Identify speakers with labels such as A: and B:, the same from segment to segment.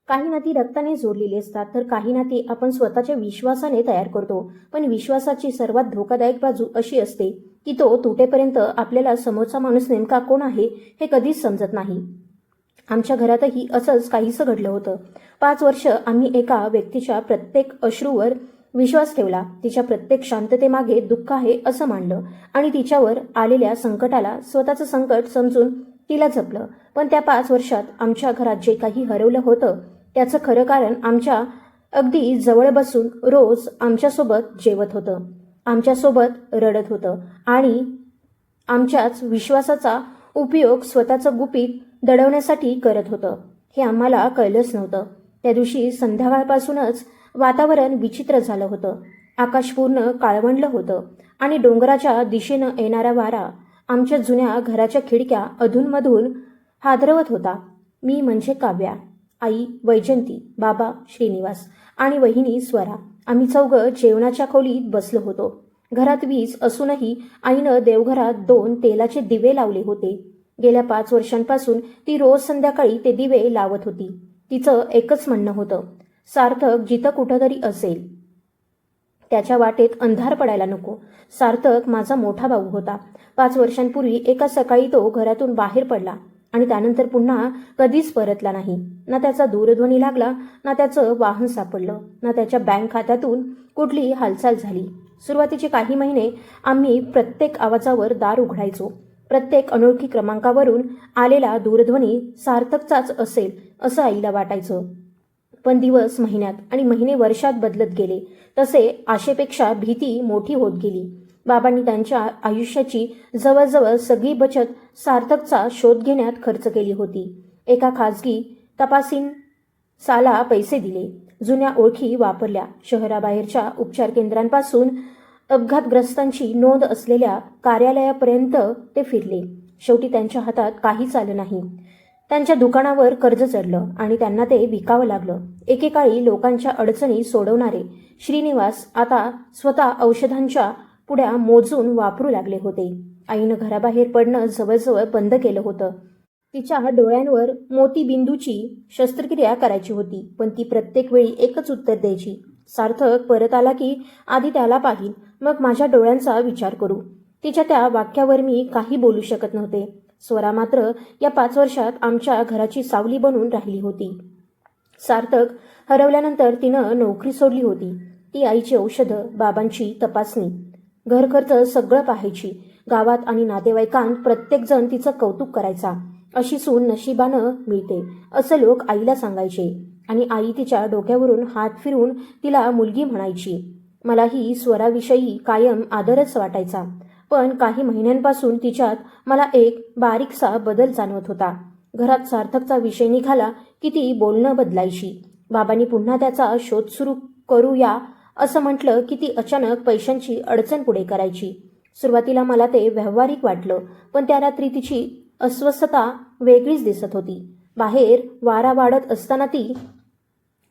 A: काही नाती रक्ताने जोडलेली असतात, तर काही नाती आपण स्वतःच्या विश्वासाने तयार करतो. पण विश्वासाची सर्वात धोकादायक बाजू अशी असते की तो तुटेपर्यंत आपल्याला समोरचा माणूस नेमका कोण आहे हे कधीच समजत नाही. आमच्या घरातही असंच काहीसं घडलं होतं. 5 वर्ष आम्ही एका व्यक्तीच्या प्रत्येक अश्रूवर विश्वास ठेवला, तिच्या प्रत्येक शांततेमागे दुःख आहे असं मानलं आणि तिच्यावर आलेल्या संकटाला स्वतःचं संकट समजून तिला जपलं. पण त्या 5 वर्षात आमच्या घरात जे काही हरवलं होतं त्याचं खरं कारण आमच्या अगदी जवळ बसून रोज आमच्यासोबत जेवत होतं, आमच्यासोबत रडत होतं आणि आमच्याच विश्वासाचा उपयोग स्वतःचं गुपित दडवण्यासाठी करत होतं. हे आम्हाला कळलंच नव्हतं. त्या दिवशी संध्याकाळपासूनच वातावरण विचित्र झालं होतं. आकाश पूर्ण काळवंडलं होतं आणि डोंगराच्या दिशेनं येणारा वारा आमच्या जुन्या घराच्या खिडक्या अधूनमधून हादरवत होता. मी म्हणजे काव्या, आई वैजंती, बाबा श्रीनिवास आणि वहिनी स्वरा. आम्ही चौघं जेवणाच्या खोलीत बसलो होतो. घरात वीज असूनही आईनं देवघरात 2 तेलाचे दिवे लावले होते. गेल्या 5 वर्षांपासून ती रोज संध्याकाळी ते दिवे लावत होती. तिचं एकच म्हणणं होतं, सार्थक जिथं कुठंतरी असेल, त्याच्या वाटेत अंधार पडायला नको. सार्थक माझा मोठा भाऊ होता. 5 वर्षांपूर्वी एका सकाळी तो घरातून बाहेर पडला आणि त्यानंतर पुन्हा कधीच परतला नाही. ना त्याचा दूरध्वनी लागला, ना त्याचं वाहन सापडलं, ना त्याच्या बँक खात्यातून कुठली हालचाल झाली. सुरुवातीचे काही महिने आम्ही प्रत्येक आवाजावर दार उघडायचो. प्रत्येक अनोळखी क्रमांकावरून आलेला दूरध्वनी सार्थकचाच असेल असं आईला वाटायचं. पण दिवस महिन्यात आणि महिने वर्षात बदलत गेले तसे आशेपेक्षा भीती मोठी होत गेली. बाबांनी त्यांच्या आयुष्याची जवळजवळ सगळी बचत सार्थकचा शोध घेण्यात खर्च केली होती. एका खाजगी तपासीनसाला पैसे दिले, जुन्या ओळखी वापरल्या, शहराबाहेरच्या उपचार केंद्रांपासून अपघातग्रस्तांची नोंद असलेल्या कार्यालयापर्यंत ते फिरले. शेवटी त्यांच्या हातात काहीच आलं नाही. त्यांच्या दुकानावर कर्ज चढलं आणि त्यांना ते विकावं लागलं. एकेकाळी लोकांच्या अडचणी सोडवणारे श्रीनिवास आता स्वतः औषधांच्या पुड्या मोजून वापरू लागले होते. आईनं घराबाहेर पडणं जवळजवळ बंद केलं होतं. तिच्या डोळ्यांवर मोतीबिंदूची शस्त्रक्रिया करायची होती, पण ती प्रत्येक वेळी एकच उत्तर द्यायची, सार्थक परत आला की आधी त्याला पाहीन, मग माझ्या डोळ्यांचा विचार करू. तिच्या त्या वाक्यावर मी काही बोलू शकत नव्हते. स्वरा मात्र या 5 वर्षात आमच्या घराची सावली बनून राहिली होती. सार्थक हरवल्यानंतर तिनं नोकरी सोडली होती. ती आईची औषधं, बाबांची तपासणी, घरखर्च सगळं पाहायची. गावात आणि नातेवाईकांत प्रत्येकजण तिचं कौतुक करायचा. अशी सून नशिबानं मिळते असं लोक आईला सांगायचे आणि आई तिच्या डोक्यावरून हात फिरवून तिला मुलगी म्हणायची. मलाही स्वराविषयी कायम आदरच वाटायचा. पण काही महिन्यांपासून तिच्यात मला एक बारीकसा बदल जाणवत होता. घरात सार्थकचा विषय निघाला की ती बोलणं बदलायची. बाबांनी पुन्हा त्याचा शोध सुरू करूया असं म्हटलं की ती अचानक पैशांची अडचण पुढे करायची. सुरुवातीला मला ते व्यावहारिक वाटलं, पण त्या रात्री तिची अस्वस्थता वेगळीच दिसत होती. बाहेर वारा वाढत असताना ती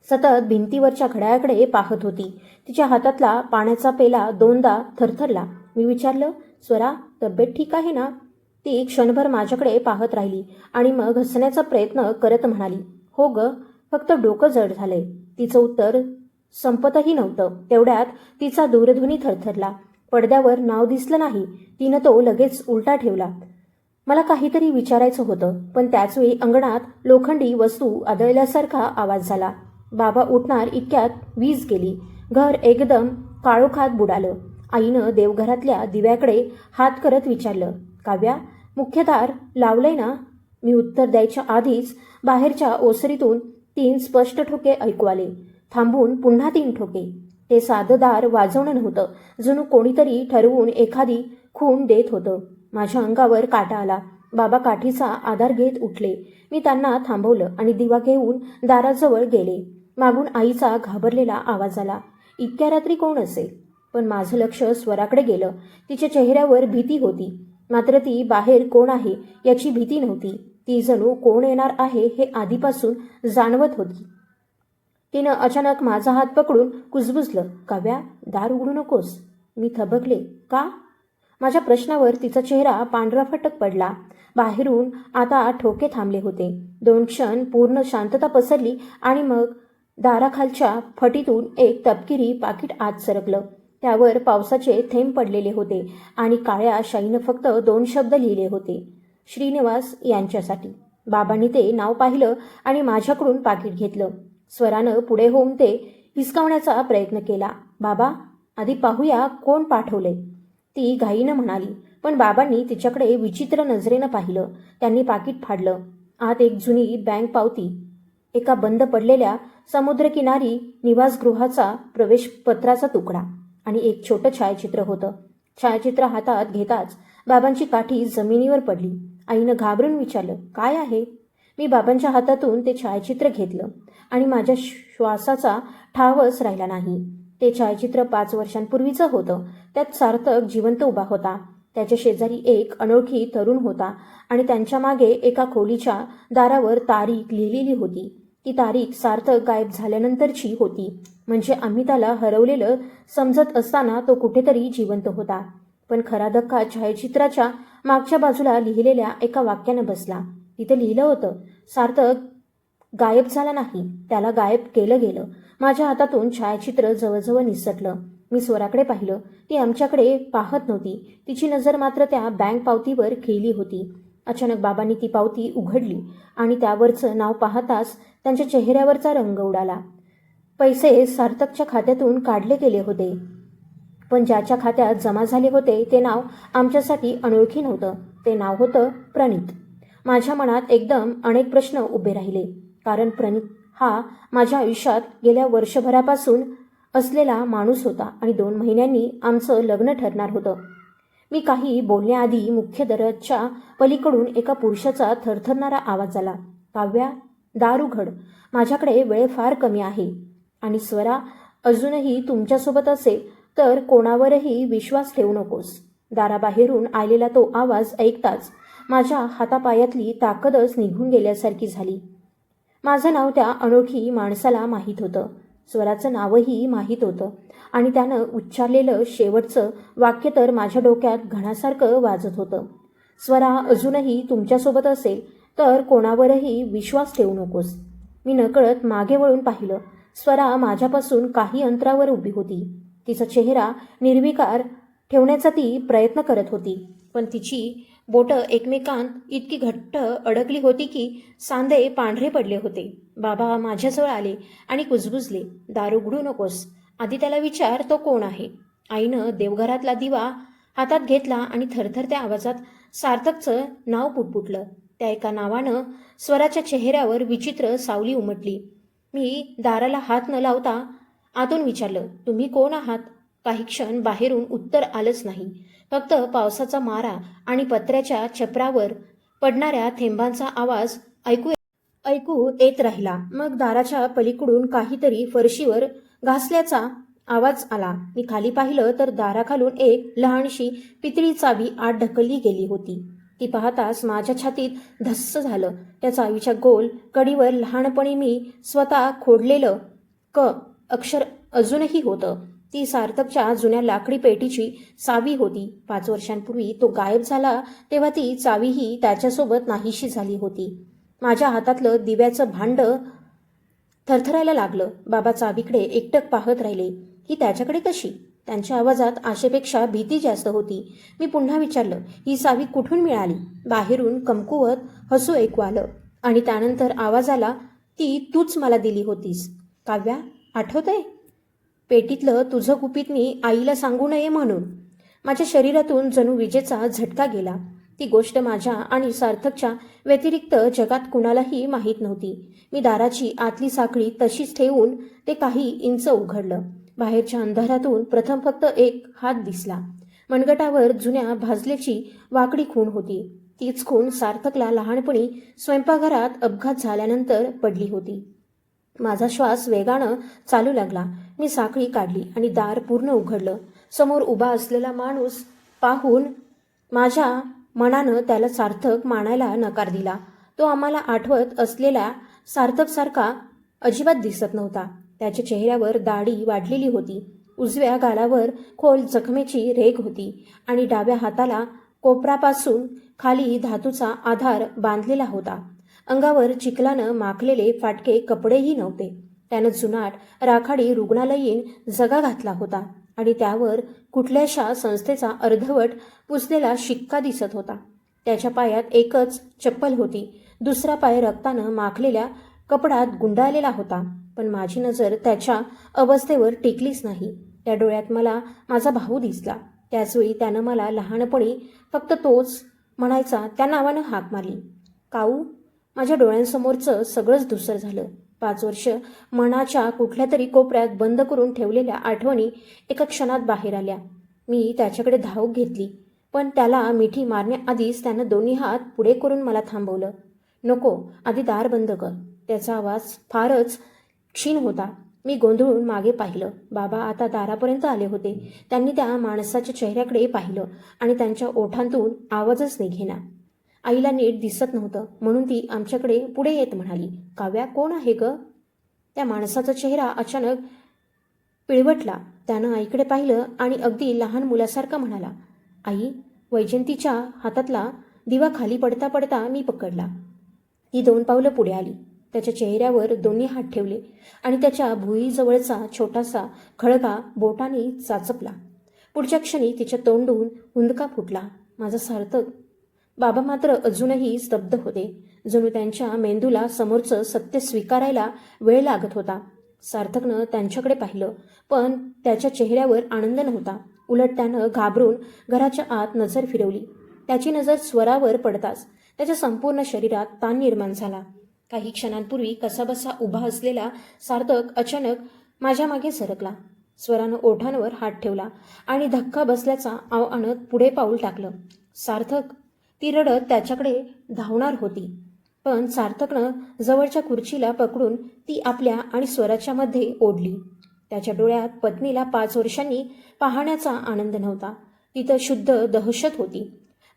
A: सतत भिंतीवरच्या घड्याळाकडे पाहत होती. तिच्या हातातला पाण्याचा पेला 2दा थरथरला. मी विचारलं, स्वरा, तब्येत ठीक आहे ना? ती क्षणभर माझ्याकडे पाहत राहिली आणि मग हसण्याचा प्रयत्न करत म्हणाली, हो ग, फक्त डोकं जड झालंय. तिचं उत्तर संपतही नव्हतं तेवढ्यात तिचा दूरध्वनी थरथरला. पडद्यावर नाव दिसलं नाही. तिनं तो लगेच उलटा ठेवला. मला काहीतरी विचारायचं होतं, पण त्याचवेळी अंगणात लोखंडी वस्तू आदळल्यासारखा आवाज झाला. बाबा उठणार इतक्यात वीज गेली. घर एकदम काळोखात बुडालं. आईनं देवघरातल्या दिव्याकडे हात करत विचारलं, काव्या, मुख्य दार लावलंय ना? मी उत्तर द्यायच्या आधीच बाहेरच्या ओसरीतून 3 स्पष्ट ठोके ऐकू आले. थांबून पुन्हा 3 ठोके. ते साधं दार वाजवणं नव्हतं, जणू कोणीतरी ठरवून एखादी खूण देत होतं. माझ्या अंगावर काटा आला. बाबा काठीचा आधार घेत उठले. मी त्यांना थांबवलं आणि दिवा घेऊन दाराजवळ गेले. मागून आईचा घाबरलेला आवाज आला, इतक्या रात्री कोण असेल? पण माझं लक्ष स्वराकडे गेलं. तिच्या चेहऱ्यावर भीती होती, मात्र ती बाहेर कोण आहे याची भीती नव्हती. ती जणू कोण येणार आहे हे आधीपासून जाणवत होती. तिनं अचानक माझा हात पकडून कुजबुजलं, काव्या, दार उघडू नकोस. मी थबकले, का? माझ्या प्रश्नावर तिचा चेहरा पांढरा फटक पडला. बाहेरून आता ठोके थांबले होते. 2 क्षण पूर्ण शांतता पसरली आणि मग दाराखालच्या फटीतून एक तपकिरी पाकिट आत सरकलं. त्यावर पावसाचे थेंब पडलेले होते आणि काळ्या शाईनं फक्त 2 शब्द लिहिले होते, श्रीनिवास यांच्यासाठी. बाबांनी ते नाव पाहिलं आणि माझ्याकडून पाकिट घेतलं. स्वरानं पुढे होऊन ते हिसकावण्याचा प्रयत्न केला. बाबा, आधी पाहूया कोण पाठवले, ती घाईनं म्हणाली. पण बाबांनी तिच्याकडे विचित्र नजरेनं पाहिलं. त्यांनी पाकिट फाडलं. आत एक जुनी बँक पावती, एका बंद पडलेल्या समुद्रकिनारी निवासगृहाचा प्रवेशपत्राचा तुकडा आणि एक छोटं छायाचित्र होतं. छायाचित्र हातात घेताच बाबांची काठी जमिनीवर पडली. आईनं घाबरून विचारलं, काय आहे? मी बाबांच्या हातातून ते छायाचित्र घेतलं आणि माझ्या श्वासाचा ठावच राहिला नाही. ते छायाचित्र 5 वर्षांपूर्वीचं होतं. त्यात सार्थक जिवंत उभा होता. त्याच्या शेजारी एक अनोळखी तरुण होता आणि त्यांच्या मागे एका खोलीच्या दारावर तारीख लिहिलेली होती. ती तारीख सार्थक गायब झाल्यानंतरची होती. म्हणजे आम्ही त्याला हरवलेलं समजत असताना तो कुठेतरी जिवंत होता. पण खरा धक्का छायाचित्राच्या मागच्या बाजूला लिहिलेल्या एका वाक्यानं बसला. तिथे लिहिलं होतं, सार्थक गायब झाला नाही, त्याला गायब केलं गेलं. माझ्या हातातून छायाचित्र जवळजवळ निसटलं. मी स्वराकडे पाहिलं. ती आमच्याकडे पाहत नव्हती. तिची नजर मात्र त्या बँक पावतीवर खिळली होती. अचानक बाबांनी ती पावती उघडली आणि त्यावरचं नाव पाहताच त्यांच्या चेहऱ्यावरचा रंग उडाला. पैसे सार्थकच्या खात्यातून काढले गेले होते, पण ज्याच्या खात्यात जमा झाले होते ते नाव आमच्यासाठी अनोळखी नव्हतं. ते नाव होतं प्रणित. माझ्या मनात एकदम अनेक प्रश्न उभे राहिले. कारण प्रणित हा माझ्या आयुष्यात गेल्या वर्षभरापासून असलेला माणूस होता आणि 2 महिन्यांनी आमचं लग्न ठरणार होतं. मी काही बोलण्याआधी मुख्य दरवाजाच्या पलीकडून एका पुरुषाचा थरथरणारा आवाज आला, काव्या, दार उघड. माझ्याकडे वेळ फार कमी आहे आणि स्वरा अजूनही तुमच्यासोबत असेल तर कोणावरही विश्वास ठेवू नकोस. दाराबाहेरून आलेला तो आवाज ऐकताच माझ्या हातापायातली ताकदच निघून गेल्यासारखी झाली. माझं नाव त्या अनोळखी माणसाला माहीत होतं. स्वराचं नावही माहीत होतं आणि त्यानं उच्चारलेलं शेवटचं वाक्य तर माझ्या डोक्यात घणासारखं वाजत होतं. स्वरा अजूनही तुमच्यासोबत असेल तर कोणावरही विश्वास ठेवू नकोस. मी नकळत मागे वळून पाहिलं. स्वरा माझ्यापासून काही अंतरावर उभी होती. तिचा चेहरा निर्विकार ठेवण्याचा ती प्रयत्न करत होती, पण तिची बोटं एकमेकांत इतकी घट्ट अडकली होती की सांधे पांढरे पडले होते. बाबा माझ्याजवळ आले आणि कुजबुजले, दार उघडू नकोस. आधी त्याला विचार, तो कोण आहे. आईनं देवघरातला दिवा हातात घेतला आणि थरथरत्या आवाजात सार्थकचं नाव पुटपुटलं. त्या एका नावानं स्वराच्या चेहऱ्यावर विचित्र सावली उमटली. मी दाराला हात न लावता आतून विचारलं, तुम्ही कोण आहात? काही क्षण बाहेरून उत्तर आलंच नाही. फक्त पावसाचा मारा आणि पत्र्याच्या छपरावर पडणाऱ्या थेंबांचा आवाज ऐकू येत राहिला. मग दाराच्या पलीकडून काहीतरी फरशीवर घासल्याचा आवाज आला. मी खाली पाहिलं तर दाराखालून एक लहानशी पितळी चावी आत ढकलली गेली होती. ती पाहताच माझ्या छातीत धस्स झालं. त्या चावीच्या गोल कडीवर लहानपणी मी स्वतः खोडलेलं अक्षर अजूनही होतं. ती सार्थकच्या जुन्या लाकडी पेटीची चावी होती. 5 वर्षांपूर्वी तो गायब झाला तेव्हा ती चावीही त्याच्यासोबत नाहीशी झाली होती. माझ्या हातातलं दिव्याचं भांड थरथरायला लागलं. बाबा चावीकडे एकटक पाहत राहिले. ही त्याच्याकडे कशी? त्यांच्या आवाजात आशेपेक्षा भीती जास्त होती. मी पुन्हा विचारलं, ही चावी कुठून मिळाली? बाहेरून कमकुवत हसू ऐकू आलं आणि त्यानंतर आवाज आला, ती तूच मला दिली होतीस. काव्या, आठवतंय? पेटीतलं तुझं गुपित मी आईला सांगू नये म्हणून. माझ्या शरीरातून जणू विजेचा झटका गेला. ती गोष्ट माझ्या आणि सार्थकच्या व्यतिरिक्त जगात कुणालाही माहीत नव्हती. मी दाराची आतली साखळी तशीच ठेवून ते काही इंच उघडलं. बाहेरच्या अंधारातून प्रथम फक्त एक हात दिसला. मनगटावर जुन्या भाजल्याची वाकडी खूण होती. तीच खूण सार्थकला लहानपणी स्वयंपाकघरात अपघात झाल्यानंतर पडली होती. माझा श्वास वेगानं चालू लागला. मी साखळी काढली आणि दार पूर्ण उघडलं. समोर उभा असलेला माणूस पाहून माझ्या मनानं त्याला सार्थक मानायला नकार दिला. तो आम्हाला आठवत असलेल्या सार्थकसारखा अजिबात दिसत नव्हता. त्याच्या चेहऱ्यावर दाढी वाढलेली होती. उजव्या गालावर खोल जखमेची रेघ होती आणि डाव्या हाताला कोपरापासून खाली धातूचा आधार बांधलेला होता. अंगावर चिखलानं माखलेले फाटके कपडेही नव्हते. त्यानं जुनाट राखाडी रुग्णालयीन जगा घातला होता आणि त्यावर कुठल्याशा संस्थेचा अर्धवट पुसलेला शिक्का दिसत होता. त्याच्या पायात एकच चप्पल होती. दुसरा पाय रक्तानं माखलेल्या कपडात गुंडाळलेला होता. पण माझी नजर त्याच्या अवस्थेवर टिकलीच नाही. त्या डोळ्यात मला माझा भाऊ दिसला. त्याचवेळी त्यानं मला लहानपणी फक्त तोच म्हणायचा त्या नावानं हाक मारली. काऊ. माझ्या डोळ्यांसमोरचं सगळंच धुसर झालं. 5 वर्ष मनाच्या कुठल्या तरी कोपऱ्यात बंद करून ठेवलेल्या आठवणी एका क्षणात बाहेर आल्या. मी त्याच्याकडे धाव घेतली, पण त्याला मिठी मारण्याआधीच त्यानं दोन्ही हात पुढे करून मला थांबवलं. नको, आधी दार बंद कर. त्याचा आवाज फारच क्षीण होता. मी गोंधळून मागे पाहिलं. बाबा आता दारापर्यंत आले होते. त्यांनी त्या माणसाच्या चेहऱ्याकडे पाहिलं आणि त्यांच्या ओठांतून आवाजच निघेना. आईला नीट दिसत नव्हतं म्हणून ती आमच्याकडे पुढे येत म्हणाली, काव्या, कोण आहे ग? त्या माणसाचा चेहरा अचानक पिळवटला. त्यानं आईकडे पाहिलं आणि अगदी लहान मुलासारखा म्हणाला, आई. वैजंतीच्या हातातला दिवा खाली पडता पडता मी पकडला. ती 2 पावलं पुढे आली. त्याच्या चेहऱ्यावर दोन्ही हात ठेवले आणि त्याच्या भुईजवळचा छोटासा खळगा बोटाने चाचपला. पुढच्या क्षणी तिच्या तोंडून हुंदका फुटला. माझा सार्थक. बाबा मात्र अजूनही स्तब्ध होते. जणू त्यांच्या मेंदूला समोरचं सत्य स्वीकारायला वेळ लागत होता. सार्थकनं त्यांच्याकडे पाहिलं, पण त्याच्या चेहऱ्यावर आनंद नव्हता. उलट त्यानं घाबरून घराच्या आत नजर फिरवली. त्याची नजर स्वरावर पडताच त्याच्या संपूर्ण शरीरात ताण निर्माण झाला. काही क्षणांपूर्वी कसाबसा उभा असलेला सार्थक अचानक माझ्या मागे सरकला. स्वरानं ओठांवर हात ठेवला आणि धक्का बसल्याचा आव आणत पुढे पाऊल टाकलं. सार्थक. ती रडत त्याच्याकडे धावणार होती, पण सार्थकनं जवळच्या खुर्चीला पकडून ती आपल्या आणि स्वराच्या मध्ये ओढली. त्याच्या डोळ्यात पत्नीला 5 वर्षांनी पाहण्याचा आनंद नव्हता. तिथं शुद्ध दहशत होती.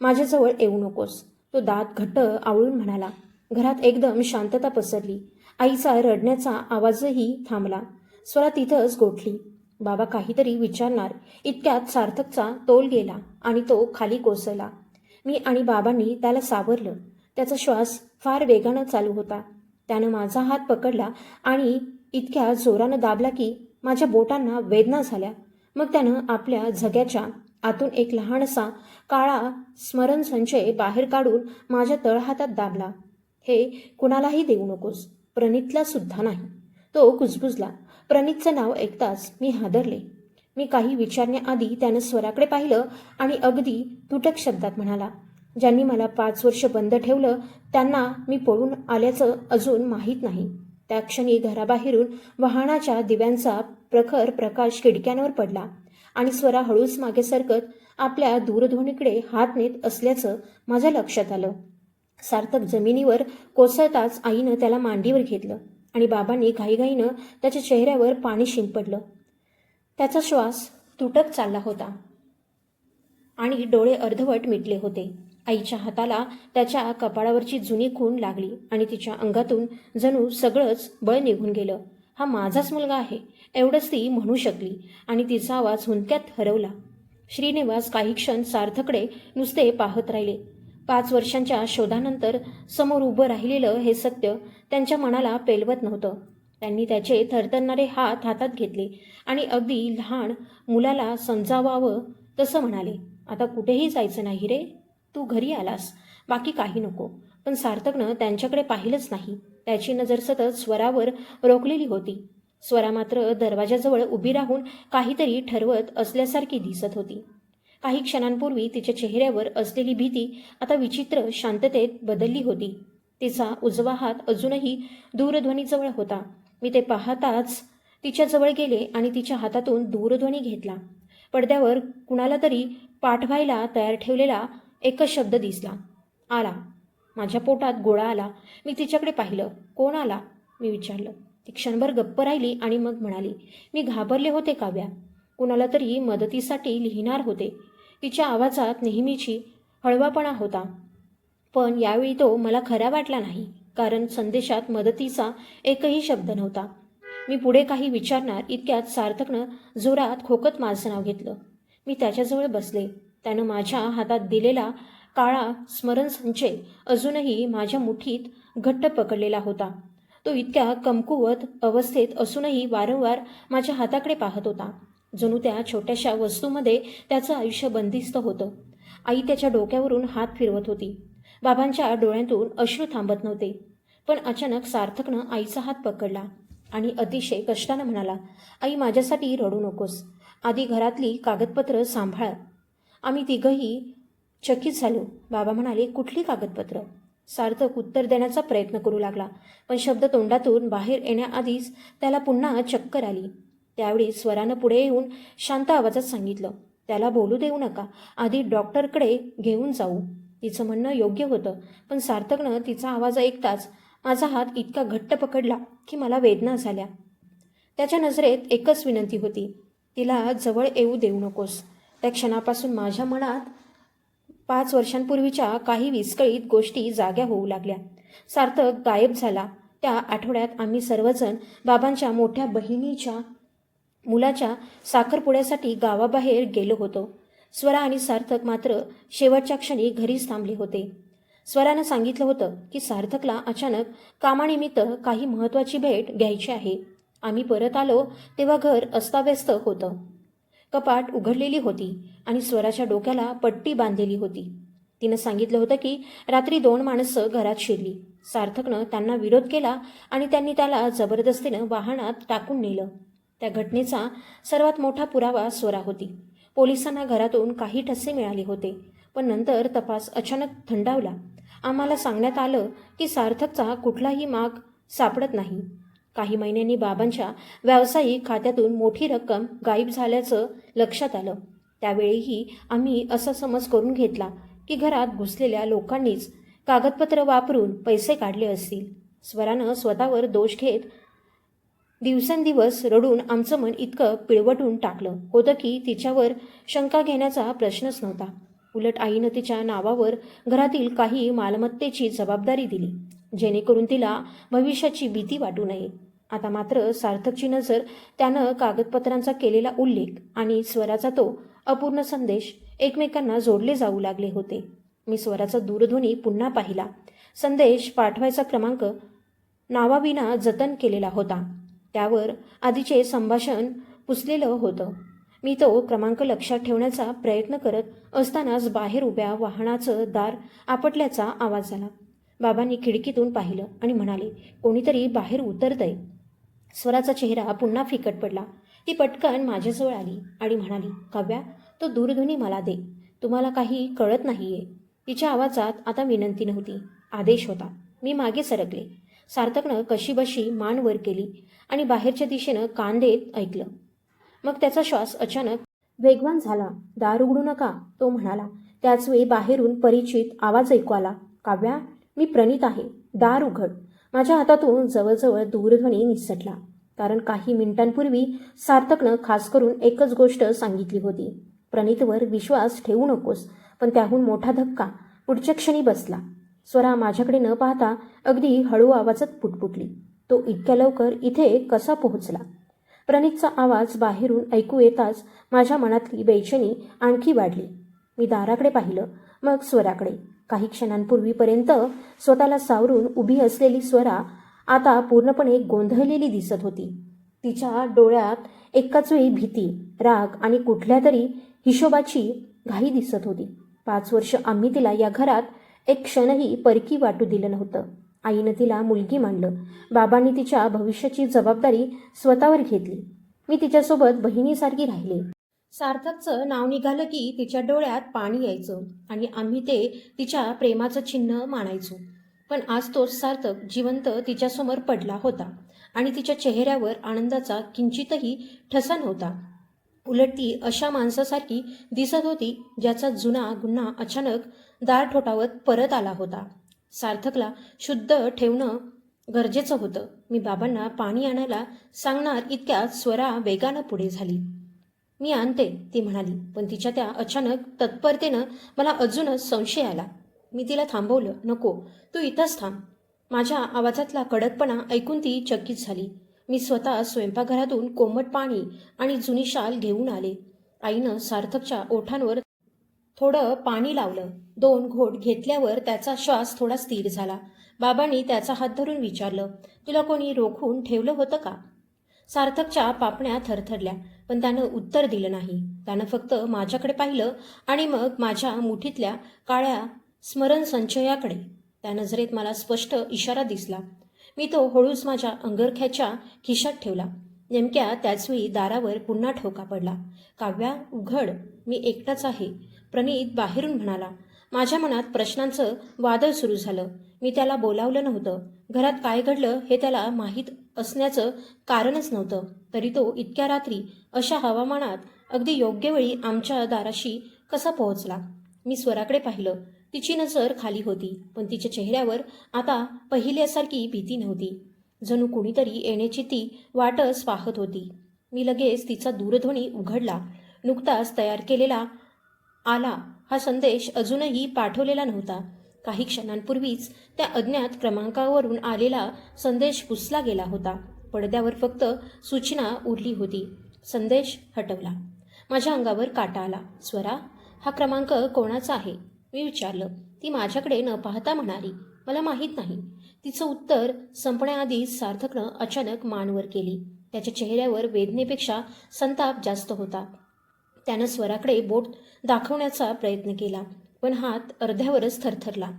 A: माझ्याजवळ येऊ नकोस, तो दात घट्ट आवळून म्हणाला. घरात एकदम शांतता पसरली. आईचा रडण्याचा आवाजही थांबला. स्वरा तिथंच गोठली. बाबा काहीतरी विचारणार इतक्यात सार्थकचा तोल गेला आणि तो खाली कोसळला. मी आणि बाबांनी त्याला सावरलं. त्याचा श्वास फार वेगानं चालू होता. त्यानं माझा हात पकडला आणि इतक्या जोरानं दाबला की माझ्या बोटांना वेदना झाल्या. मग त्यानं आपल्या झग्याच्या आतून एक लहानसा काळा स्मरणसंचय बाहेर काढून माझ्या तळहातात दाबला. हे कुणालाही देऊ नकोस, प्रणितला सुद्धा नाही. तो कुजबुजला. प्रणितचं नाव ऐकताच मी हादरले. मी काही विचारण्याआधी त्यानं स्वराकडे पाहिलं आणि अगदी तुटक शब्दात म्हणाला, ज्यांनी मला 5 वर्ष बंद ठेवलं त्यांना मी पळून आल्याचं अजून माहीत नाही. त्या क्षणी घराबाहेरून वाहनाच्या दिव्यांचा प्रखर प्रकाश खिडक्यांवर पडला आणि स्वरा हळूच मागे सरकत आपल्या दूरध्वनीकडे हात नेत असल्याचं माझ्या लक्षात आलं. सार्थक जमिनीवर कोसळताच आईनं त्याला मांडीवर घेतलं आणि बाबांनी घाईघाईनं त्याच्या चेहऱ्यावर पाणी शिंपडलं. त्याचा श्वास तुटक चालला होता आणि डोळे अर्धवट मिटले होते. आईच्या हाताला त्याच्या कपाळावरची जुनी खूण लागली आणि तिच्या अंगातून जणू सगळंच बळ निघून गेलं. हा माझाच मुलगा आहे एवढंच ती म्हणू शकली आणि तिचा आवाज हुंदक्यात हरवला. श्रीनिवास काही क्षण सार्थकडे नुसते पाहत राहिले. 5 वर्षांच्या शोधानंतर समोर उभं राहिलेलं हे सत्य त्यांच्या मनाला पेलवत नव्हतं. त्यांनी त्याचे थरथरणारे हात हातात घेतले आणि अगदी लहान मुलाला समजावावं तसं म्हणाले, आता कुठेही जायचं नाही रे, तू घरी आलास, बाकी काही नको. पण सार्थकनं त्यांच्याकडे पाहिलंच नाही. त्याची नजर सतत स्वरावर रोखलेली होती. स्वरा मात्र दरवाजाजवळ उभी राहून काहीतरी ठरवत असल्यासारखी दिसत होती. काही क्षणांपूर्वी तिच्या चेहऱ्यावर असलेली भीती आता विचित्र शांततेत बदलली होती. तिचा उजवा हात अजूनही दूरध्वनीजवळ होता. मी ते पाहताच तिच्याजवळ गेले आणि तिच्या हातातून दूरध्वनी घेतला. पडद्यावर कुणाला तरी पाठवायला तयार ठेवलेला एकच शब्द दिसला, आला. माझ्या पोटात गोळा आला. मी तिच्याकडे पाहिलं. कोण आला? मी विचारलं. ती क्षणभर गप्प राहिली आणि मग म्हणाली, मी घाबरले होते काव्या, कुणाला तरी मदतीसाठी लिहिणार होते. तिच्या आवाजात नेहमीची हळवापणा होता, पण यावेळी तो मला खरा वाटला नाही, कारण संदेशात मदतीचा एकही शब्द नव्हता. मी पुढे काही विचारणार इतक्यात सार्थकनं जोरात खोकत माझं नाव घेतलं. मी त्याच्याजवळ बसले. त्यानं माझ्या हातात दिलेला काळा स्मरणसंचय अजूनही माझ्या मुठीत घट्ट पकडलेला होता. तो इतक्या कमकुवत अवस्थेत असूनही वारंवार माझ्या हाताकडे पाहत होता. जणू त्या छोट्याशा वस्तूमध्ये त्याचं आयुष्य बंदिस्त होतं. आई त्याच्या डोक्यावरून हात फिरवत होती. बाबांच्या डोळ्यातून अश्रू थांबत नव्हते. पण अचानक सार्थकनं आईचा हात पकडला आणि अतिशय कष्टानं म्हणाला, आई माझ्यासाठी रडू नकोस. आधी घरातली कागदपत्रं सांभाळ. आम्ही तिघंही चकित झालो. बाबा म्हणाले, कुठली कागदपत्र? सार्थक उत्तर देण्याचा प्रयत्न करू लागला, पण शब्द तोंडातून बाहेर येण्याआधीच त्याला पुन्हा चक्कर आली. त्यावेळी स्वरानं पुढे येऊन शांत आवाजात सांगितलं, त्याला बोलू देऊ नका, आधी डॉक्टरकडे घेऊन जाऊ. तिचं म्हणणं योग्य होतं, पण सार्थकनं तिचा आवाज ऐकताच माझा हात इतका घट्ट पकडला की मला वेदना झाल्या. त्याच्या नजरेत एकच विनंती होती, तिला जवळ येऊ देऊ नकोस. त्या क्षणापासून माझ्या मनात 5 वर्षांपूर्वीच्या काही विस्कळीत गोष्टी जाग्या होऊ लागल्या. सार्थक गायब झाला. त्या आठवड्यात आम्ही सर्वजण बाबांच्या मोठ्या बहिणीच्या मुलाच्या साखरपुड्यासाठी गावाबाहेर गेलो होतो. स्वरा आणि सार्थक मात्र शेवटच्या क्षणी घरीच थांबले होते. स्वरानं सांगितलं होतं की सार्थकला अचानक कामानिमित्त काही महत्त्वाची भेट घ्यायची आहे. आम्ही परत आलो तेव्हा घर अस्ताव्यस्त होतं. कपाट उघडलेली होती आणि स्वराच्या डोक्याला पट्टी बांधलेली होती. तिनं सांगितलं होतं की रात्री 2 माणसं घरात शिरली. सार्थकनं त्यांना विरोध केला आणि त्यांनी त्याला जबरदस्तीनं वाहनात टाकून नेलं. त्या घटनेचा सर्वात मोठा पुरावा स्वरा होती. पोलिसांना घरातून काही ठसे मिळाले होते, पण नंतर तपास अचानक थंडावला. आम्हाला सांगण्यात आलं की सार्थकचा कुठलाही माग सापडत नाही. काही महिन्यांनी बाबांच्या व्यावसायिक खात्यातून मोठी रक्कम गायब झाल्याचं लक्षात आलं. त्यावेळीही आम्ही असा समज करून घेतला की घरात घुसलेल्या लोकांनीच कागदपत्र वापरून पैसे काढले असतील. स्वरानं स्वतःवर दोष घेत दिवसेंदिवस रडून आमचं मन इतकं पिळवटून टाकलं होतं की तिच्यावर शंका घेण्याचा प्रश्नच नव्हता. उलट आईनं तिच्या नावावर घरातील काही मालमत्तेची जबाबदारी दिली, जेणेकरून तिला भविष्याची भीती वाटू नये. आता मात्र सार्थकची नजर त्यानं कागदपत्रांचा केलेला उल्लेख आणि स्वराचा तो अपूर्ण संदेश एकमेकांना जोडले जाऊ लागले होते. मी स्वराचा दूरध्वनी पुन्हा पाहिला. संदेश पाठवायचा क्रमांक नावाविना जतन केलेला होता. त्यावर आधीचे संभाषण पुसलेलं होतं. मी तो क्रमांक लक्षात ठेवण्याचा प्रयत्न करत असतानाच बाहेर उभ्या वाहनाचं दार आपटल्याचा आवाज झाला. बाबांनी खिडकीतून पाहिलं आणि म्हणाले, कोणीतरी बाहेर उतरतंय. स्वराचा चेहरा पुन्हा फिकट पडला. ती पटकन माझ्याजवळ आली आणि म्हणाली, काव्या, तो दूरध्वनी मला दे. तुम्हाला काही कळत नाहीये. तिच्या आवाजात आता विनंती नव्हती, आदेश होता. मी मागे सरकले. सार्थकनं कशीबशी मान वर केली आणि बाहेरच्या दिशेनं कान देत ऐकलं. मग त्याचा श्वास अचानक वेगवान झाला. दार उघडू नका, तो म्हणाला. त्याचवेळी बाहेरून परिचित आवाज ऐकू आला, काव्या, मी प्रणीत आहे, दार उघड. माझ्या हातातून जवळजवळ दूरध्वनी निसटला, कारण काही मिनिटांपूर्वी सार्थकनं खास करून एकच गोष्ट सांगितली होती, प्रणीतवर विश्वास ठेवू नकोस. पण त्याहून मोठा धक्का पुढच्या क्षणी बसला. स्वरा माझ्याकडे न पाहता अगदी हळू आवाजात पुटपुटली, तो इतक्या लवकर इथे कसा पोहोचला? प्रणीतचा आवाज बाहेरून ऐकू येताच माझ्या मनातली बेचैनी आणखी वाढली. मी दाराकडे पाहिलं, मग स्वराकडे. काही क्षणांपूर्वीपर्यंत स्वतःला सावरून उभी असलेली स्वरा आता पूर्णपणे गोंधळलेली दिसत होती. तिच्या डोळ्यात एकाच वेळी भीती, राग आणि कुठल्या तरी हिशोबाची घाई दिसत होती. 5 वर्ष आम्ही तिला या घरात एक क्षणही परकी वाटू दिलं नव्हतं. आईनं तिला मुलगी मानलं. बाबांनी तिच्या भविष्याची जबाबदारी स्वतःवर घेतली. मी तिच्यासोबत बहिणीसारखी राहिले. सार्थकचं नाव निघालं की तिच्या डोळ्यात पाणी यायचं आणि आम्ही ते तिच्या प्रेमाचं चिन्ह मानायचो. पण आज तोच सार्थक जिवंत तिच्यासमोर पडला होता आणि तिच्या चेहऱ्यावर आनंदाचा किंचितही ठसा नव्हता. उलट ती अशा माणसासारखी दिसत होती ज्याचा जुना गुन्हा अचानक दार ठोठावत परत आला होता. सार्थकला शुद्ध ठेवणं गरजेचं होतं. मी बाबांना पाणी आणायला सांगणार इतक्यात स्वरा वेगानं पुढे झाली. मी आणते, ती म्हणाली, पण तिच्या त्या अचानक तत्परतेनं मला अजूनच संशय आला. मी तिला थांबवलं. नको, तू इथंच थांब. माझ्या आवाजातला कडकपणा ऐकून ती चकित झाली. मी स्वतः स्वयंपाकघरातून कोमट पाणी आणि जुनी शाल घेऊन आले. आईनं सार्थकच्या ओठांवर थोडं पाणी लावलं. 2 घोट घेतल्यावर त्याचा श्वास थोडा स्थिर झाला. बाबांनी त्याचा हात धरून विचारलं, तुला कोणी रोखून ठेवलं होतं का? सार्थकच्या पापण्या थरथरल्या, पण त्यानं उत्तर दिलं नाही. त्यानं फक्त माझ्याकडे पाहिलं आणि मग माझ्या मुठीतल्या काळ्या स्मरणसंचयाकडे. त्या नजरेत मला स्पष्ट इशारा दिसला. मी तो हळूच माझ्या अंगरख्याच्या खिशात ठेवला. नेमक्या त्याचवेळी दारावर पुन्हा ठोका पडला. काव्या, उघड, मी एकटाच आहे, प्रणीत बाहेरून म्हणाला. माझ्या मनात प्रश्नांचं वादळ सुरू झालं. मी त्याला बोलावलं नव्हतं. घरात काय घडलं हे त्याला माहीत असण्याचं कारणच नव्हतं. तरी तो इतक्या रात्री अशा हवामानात अगदी योग्य वेळी आमच्या दाराशी कसा पोहोचला? मी स्वराकडे पाहिलं. तिची नजर खाली होती, पण तिच्या चेहऱ्यावर आता पहिल्यासारखी भीती नव्हती. जणू कुणीतरी येण्याची ती वाटच पाहत होती. मी लगेच तिचा दूरध्वनी उघडला. नुकताच तयार केलेला आला हा संदेश अजूनही पाठवलेला नव्हता. काही क्षणांपूर्वीच त्या अज्ञात क्रमांकावरून आलेला संदेश पुसला गेला होता. पडद्यावर फक्त सूचना उरली होती. संदेश हटवला. माझ्या अंगावर काटा आला. स्वरा, हा क्रमांक कोणाचा आहे? मी विचारलं. ती माझ्याकडे न पाहता म्हणाली, मला माहीत नाही. तिचं उत्तर संपण्याआधीच सार्थकनं अचानक मान वर केली. त्याच्या चेहऱ्यावर वेदनेपेक्षा संताप जास्त होता. त्यानं स्वराकडे बोट दाखवण्याचा प्रयत्न केला, पण हात अर्ध्यावरच थरथरला.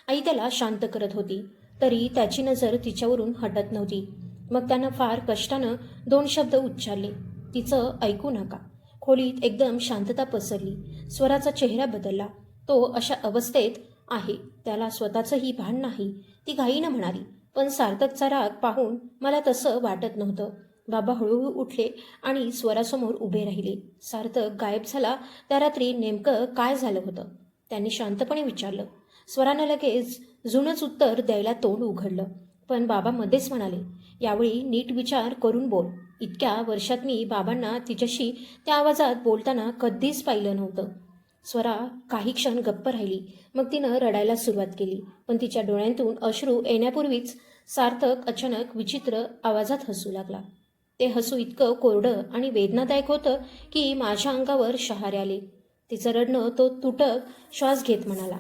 A: आई त्याला शांत करत होती, तरी त्याची नजर तिच्यावरून हटत नव्हती. मग त्यानं फार कष्टानं 2 शब्द उच्चारले, तिचं ऐकू नका. खोलीत एकदम शांतता पसरली. स्वराचा चेहरा बदलला. तो अशा अवस्थेत आहे त्याला स्वतःचंही भान नाही. ती घाईनं म्हणाली, पण सार्थकचा राग पाहून मला तसं वाटत नव्हतं. बाबा हळूहळू उठले आणि स्वरासमोर उभे राहिले. सार्थक गायब झाला त्या रात्री नेमकं काय झालं होतं? त्यांनी शांतपणे विचारलं. स्वरानं लगेच जुनंच उत्तर द्यायला तोंड उघडलं, पण बाबा मध्येच म्हणाले, यावेळी नीट विचार करून बोल. इतक्या वर्षात मी बाबांना तिच्याशी त्या आवाजात बोलताना कधीच पाहिलं नव्हतं. स्वरा काही क्षण गप्प राहिली. मग तिनं रडायला सुरुवात केली, पण तिच्या डोळ्यांतून अश्रू येण्यापूर्वीच सार्थक अचानक विचित्र आवाजात हसू लागला. ते हसू इतकं कोरडं आणि वेदनादायक होतं की माझ्या अंगावर शहारे आले. तिचं रडणं तो तुटक श्वास घेत म्हणाला,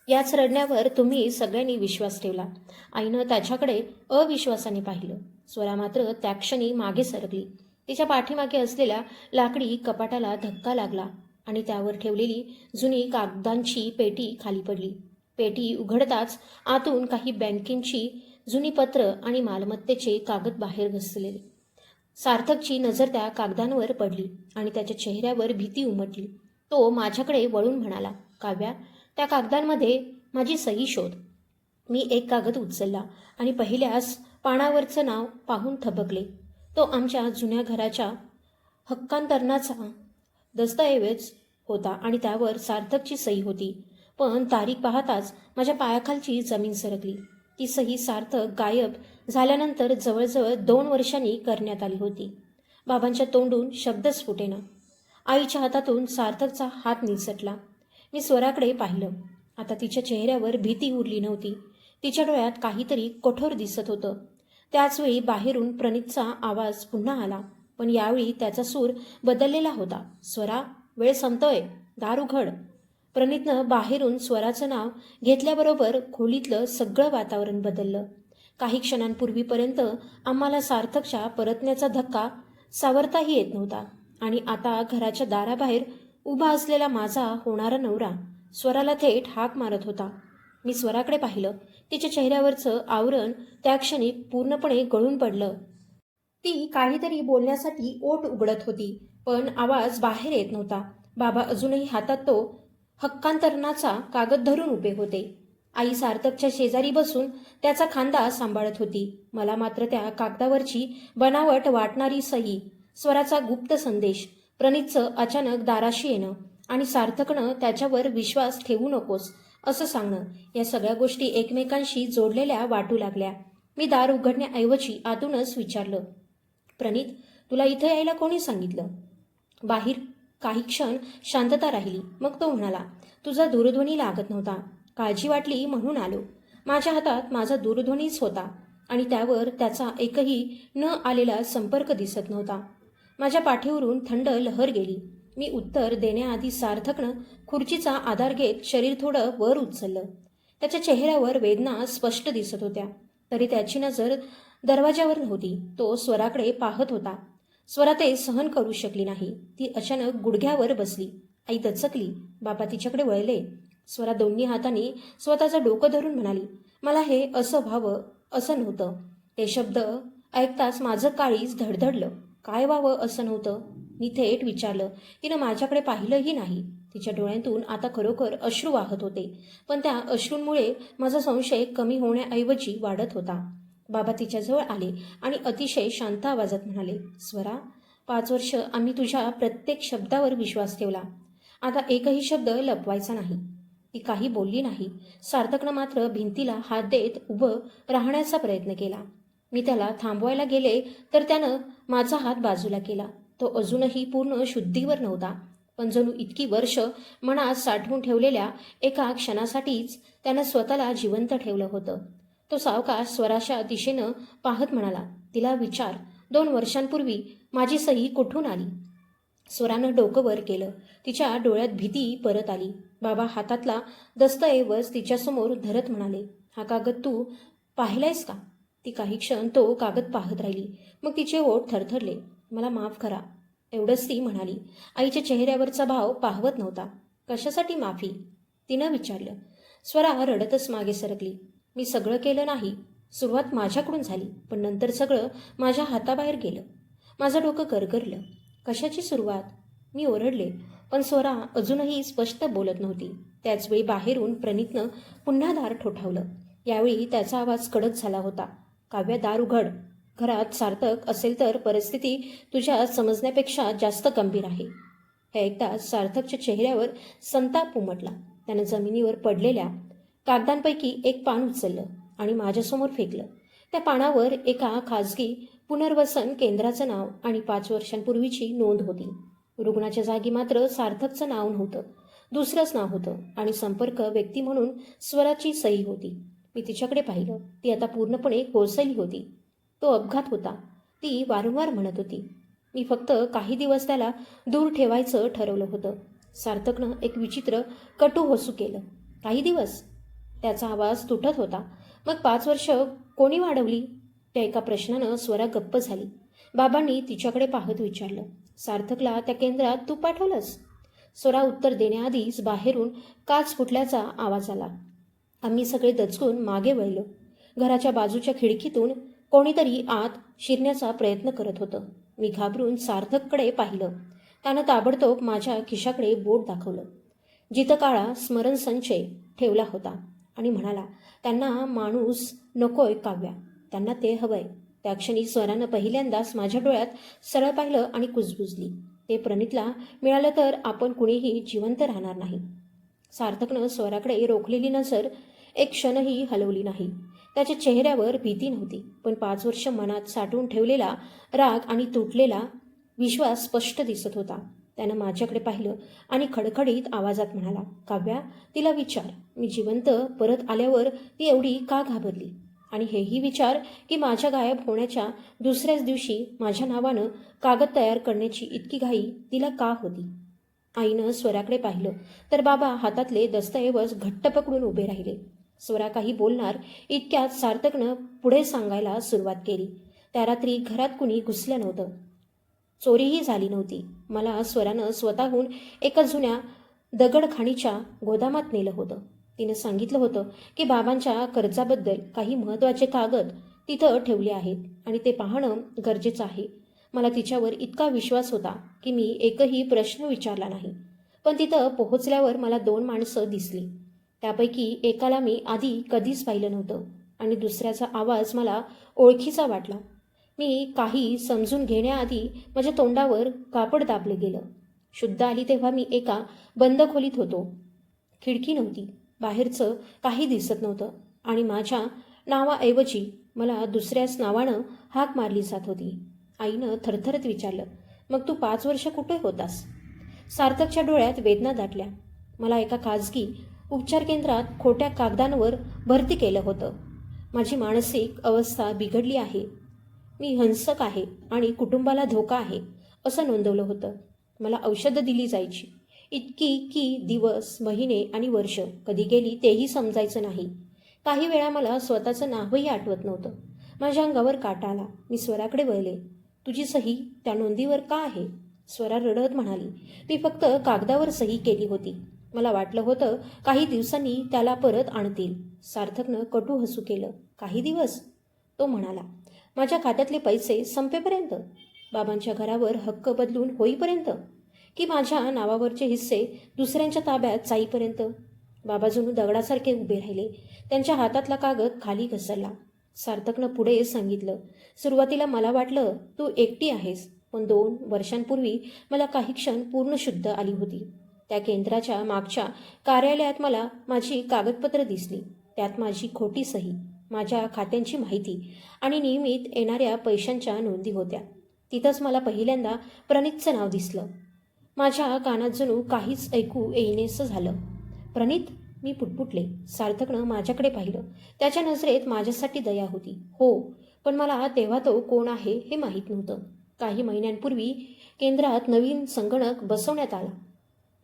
A: याच रडण्यावर तुम्ही सगळ्यांनी विश्वास ठेवला. आईनं त्याच्याकडे अविश्वासाने पाहिलं. स्वरा मात्र त्या क्षणी मागे सरकली. तिच्या पाठीमागे असलेल्या लाकडी कपाटाला धक्का लागला आणि त्यावर ठेवलेली जुनी कागदांची पेटी खाली पडली. पेटी उघडताच आतून काही बँकेची जुनी पत्र आणि मालमत्तेचे कागद बाहेर घसरलेले. सार्थकची नजर त्या कागदांवर पडली आणि त्याच्या चेहऱ्यावर भीती उमटली. तो माझ्याकडे वळून म्हणाला, काव्या, त्या कागदांमध्ये माझी सही शोध. मी एक कागद उचलला आणि पहिल्याच पानावरचं नाव पाहून थबकले. तो आमच्या जुन्या घराच्या हक्कांतरणाचा दस्तऐवज होता आणि त्यावर सार्थकची सही होती. पण तारीख पाहताच माझ्या पायाखालची जमीन सरकली. ती सही सार्थक गायब झाल्यानंतर जवळजवळ 2 वर्षांनी करण्यात आली होती. बाबांच्या तोंडून शब्दच फुटेना. आईच्या हातातून सार्थकचा हात निसटला. मी स्वराकडे पाहिलं. आता तिच्या चेहऱ्यावर भीती उरली नव्हती. तिच्या डोळ्यात काहीतरी कठोर दिसत होतं. त्याचवेळी बाहेरून प्रणीतचा आवाज पुन्हा आला, पण यावेळी त्याचा सूर बदललेला होता. स्वरा, वेळ संपतोय, दार उघड. प्रणीतनं बाहेरून स्वराचं नाव घेतल्याबरोबर खोलीतलं सगळं वातावरण बदललं. काही क्षणांपूर्वीपर्यंत आम्हाला सार्थकच्या परतण्याचा धक्का सावरताही येत नव्हता आणि आता घराच्या दाराबाहेर उभा असलेला माझा होणारा नवरा स्वराला थेट हाक मारत होता. मी स्वराकडे पाहिलं. तिच्या चेहऱ्यावरचं आवरण त्या क्षणी पूर्णपणे गळून पडलं. ती काहीतरी बोलण्यासाठी ओठ उघडत होती, पण आवाज बाहेर येत नव्हता. बाबा अजूनही हातात तो हक्कांतरणाचा कागद धरून उभे होते. आई सार्थकच्या शेजारी बसून त्याचा खांदा सांभाळत होती. मला मात्र त्या कागदावरची बनावट वाटणारी सही, स्वराचा गुप्त संदेश, प्रणीतचं अचानक दाराशी येणं आणि सार्थकनं त्याच्यावर विश्वास ठेवू नकोस असं सांगणं, या सगळ्या गोष्टी एकमेकांशी जोडलेल्या वाटू लागल्या. मी दार उघडण्याऐवजी आतूनच विचारलं, प्रणीत, तुला इथं यायला कोणी सांगितलं? बाहेर काही क्षण शांतता राहिली. मग तो म्हणाला, तुझा दूरध्वनी लागत नव्हता. काळजी वाटली म्हणून आलो. माझ्या हातात माझा दूरध्वनीच होता. आणि त्यावर त्याचा एकही न आलेला संपर्क दिसत नव्हता. माझ्या पाठीवरून थंड लहर गेली. मी उत्तर देण्याआधी सार्थकनं खुर्चीचा आधार घेत शरीर थोडं वर उचललं. त्याच्या चेहऱ्यावर वेदना स्पष्ट दिसत होत्या, तरी त्याची नजर दरवाजावर नव्हती. तो स्वराकडे पाहत होता. स्वरा ते सहन करू शकली नाही. ती अचानक गुडघ्यावर बसली. आई दचकली. बाबा तिच्याकडे वळले. स्वरा दोन्ही हातांनी स्वतःचं डोकं धरून म्हणाली, मला हे असं व्हावं असं नव्हतं. ते शब्द ऐकताच माझं काळीज धडधडलं. काय व्हावं असं नव्हतं? मी थेट विचारलं. तिनं माझ्याकडे पाहिलंही नाही. तिच्या डोळ्यांतून आता खरोखर अश्रू वाहत होते, पण त्या अश्रूंमुळे माझा संशय कमी होण्याऐवजी वाढत होता. बाबा तिच्याजवळ आले आणि अतिशय शांत आवाजात म्हणाले, स्वरा, 5 वर्ष आम्ही तुझ्या प्रत्येक शब्दावर विश्वास ठेवला. आता एकही शब्द लपवायचा नाही. ती काही बोलली नाही. सार्थकनं मात्र भिंतीला हात देत उभं राहण्याचा प्रयत्न केला. मी त्याला थांबवायला गेले तर त्यानं माझा हात बाजूला केला. तो अजूनही पूर्ण शुद्धीवर नव्हता, पण जणू इतकी वर्ष मनात साठवून ठेवलेल्या एका क्षणासाठीच त्यानं स्वतःला जिवंत ठेवलं होतं. तो सावकाश स्वराच्या दिशेनं पाहत म्हणाला, तिला विचार, 2 वर्षांपूर्वी माझी सही कुठून आली? स्वरानं डोकं वर केलं. तिच्या डोळ्यात भीती परत आली. बाबा हातातला दस्तऐवज तिच्यासमोर धरत म्हणाले, हा कागद तू पाहिलायस का? ती काही क्षण तो कागद पाहत राहिली. मग तिचे ओठ थरथरले. मला माफ करा, एवढंच ती म्हणाली. आईच्या चेहऱ्यावरचा भाव पाहवत नव्हता. कशासाठी माफी? तिनं विचारलं. स्वरा रडतच मागे सरकली. मी सगळं केलं नाही. सुरुवात माझ्याकडून झाली, पण नंतर सगळं माझ्या हाताबाहेर गेलं. माझं डोकं गरगरलं. कशाची सुरुवात? मी ओरडले, पण स्वरा अजूनही स्पष्ट बोलत नव्हती. त्याचवेळी बाहेरून प्रणितनं पुन्हा दार ठोठावलं. यावेळी त्याचा आवाज कडक झाला होता. काव्या, दार उघड. घरात सार्थक असेल तर परिस्थिती तुझ्या समजण्यापेक्षा जास्त गंभीर आहे. हे ऐकताच सार्थकच्या चेहऱ्यावर संताप उमटला. त्यानं जमिनीवर पडलेल्या कागदांपैकी एक पान उचललं आणि माझ्यासमोर फेकलं. त्या पानावर एका खाजगी पुनर्वसन केंद्राचं नाव आणि 5 वर्षांपूर्वीची नोंद होती. रुग्णाच्या जागी मात्र सार्थकचं नाव नव्हतं, दुसरंच नाव होतं आणि संपर्क व्यक्ती म्हणून स्वराची सही होती. मी तिच्याकडे पाहिलं. ती आता पूर्णपणे कोसळली होती. तो अपघात होता, ती वारंवार म्हणत होती. मी फक्त काही दिवस त्याला दूर ठेवायचं ठरवलं होतं. सार्थकनं एक विचित्र कटू हसू केलं. काही दिवस? त्याचा आवाज तुटत होता. मग 5 वर्ष कोणी वाढवली? त्या एका प्रश्नानं स्वरा गप्प झाली. बाबांनी तिच्याकडे पाहत विचारलं, सार्थकला त्या केंद्रात तू पाठवलंस? स्वरा उत्तर देण्याआधीच बाहेरून काच फुटल्याचा आवाज आला. आम्ही सगळे दचकून मागे वळलो. घराच्या बाजूच्या खिडकीतून कोणीतरी आत शिरण्याचा प्रयत्न करत होतं. मी घाबरून सार्थककडे पाहिलं. त्यानं ताबडतोब माझ्या खिशाकडे बोट दाखवलं. जितकाळा स्मरणसंचय ठेवला होता आणि म्हणाला, त्यांना माणूस नकोय काव्या, त्यांना ते हवंय. त्या क्षणी स्वरानं पहिल्यांदाच माझ्या डोळ्यात सरळ पाहिलं आणि कुजबुजली. ते प्रणितला मिळालं तर आपण कुणीही जिवंत राहणार नाही. सार्थकनं स्वराकडे रोखलेली नजर एक क्षणही हलवली नाही. त्याच्या चेहऱ्यावर भीती नव्हती, पण 5 वर्ष मनात साठवून ठेवलेला राग आणि तुटलेला विश्वास स्पष्ट दिसत होता. त्यानं माझ्याकडे पाहिलं आणि खडखडीत आवाजात म्हणाला, काव्या, तिला विचार, मी जिवंत परत आल्यावर ती एवढी का घाबरली? आणि हेही विचार की माझ्या गायब होण्याच्या दुसऱ्याच दिवशी माझ्या नावानं कागद तयार करण्याची इतकी घाई तिला का होती? आईनं स्वराकडे पाहिलं तर बाबा हातातले दस्तऐवज घट्ट पकडून उभे राहिले. स्वरा काही बोलणार इतक्यात सार्थकनं पुढे सांगायला सुरुवात केली. त्या रात्री घरात कुणी घुसलं नव्हतं. चोरीही झाली नव्हती. मला स्वरानं स्वतःहून एका जुन्या दगडखाणीच्या गोदामात नेलं होतं. तिनं सांगितलं होतं की बाबांच्या कर्जाबद्दल काही महत्त्वाचे कागद तिथं ठेवले आहेत आणि ते पाहणं गरजेचं आहे. मला तिच्यावर इतका विश्वास होता की मी एकही प्रश्न विचारला नाही. पण तिथं पोहोचल्यावर मला 2 माणसं दिसली. त्यापैकी एकाला मी आधी कधीच पाहिलं नव्हतं आणि दुसऱ्याचा आवाज मला ओळखीचा वाटला. मी काही समजून घेण्याआधी माझ्या तोंडावर कापड दाबलं गेलं. शुद्ध आली तेव्हा मी एका बंद खोलीत होतो. खिडकी नव्हती, बाहेरचं काही दिसत नव्हतं आणि माझ्या नावाऐवजी मला दुसऱ्याच नावानं हाक मारली जात होती. आईनं थरथरत विचारलं, मग तू 5 वर्ष कुठे होतास? सार्थकच्या डोळ्यात वेदना दाटल्या. मला एका खाजगी उपचार केंद्रात खोट्या कागदांवर भरती केलं होतं. माझी मानसिक अवस्था बिघडली आहे, मी हिंसक आहे आणि कुटुंबाला धोका आहे असं नोंदवलं होतं. मला औषधं दिली जायची, इतकी की दिवस, महिने आणि वर्ष कधी गेली तेही समजायचं नाही. काही वेळा मला स्वतःचं नावही आठवत नव्हतं. माझ्या अंगावर काटा आला. मी स्वराकडे वळले. तुझी सही त्या नोंदीवर का आहे? स्वरा रडत म्हणाली, मी फक्त कागदावर सही केली होती. मला वाटलं होतं काही दिवसांनी त्याला परत आणतील. सार्थकनं कटू हसू केलं. काही दिवस? तो म्हणाला, माझ्या खात्यातले पैसे संपेपर्यंत, बाबांच्या घरावर हक्क बदलून होईपर्यंत, की माझ्या नावावरचे हिस्से दुसऱ्यांच्या ताब्यात जाईपर्यंत. बाबा जणू दगडासारखे उभे राहिले. त्यांच्या हातातला कागद खाली घसरला. सार्थकनं पुढे सांगितलं, सुरुवातीला मला वाटलं तू एकटी आहेस, पण 2 वर्षांपूर्वी मला काही क्षण पूर्ण शुद्ध आली होती. त्या केंद्राच्या मागच्या कार्यालयात मला माझी कागदपत्र दिसली. त्यात माझी खोटी सही, माझ्या खात्यांची माहिती आणि नियमित येणाऱ्या पैशांच्या नोंदी होत्या. तिथंच मला पहिल्यांदा प्रणितचं नाव दिसलं. माझ्या कानात जणू काहीच ऐकू येईनेसं झालं. प्रणित? मी पुटपुटले. सार्थकनं माझ्याकडे पाहिलं. त्याच्या नजरेत माझ्यासाठी दया होती. हो, पण मला तेव्हा तो कोण आहे हे माहीत नव्हतं. काही महिन्यांपूर्वी केंद्रात नवीन संगणक बसवण्यात आला.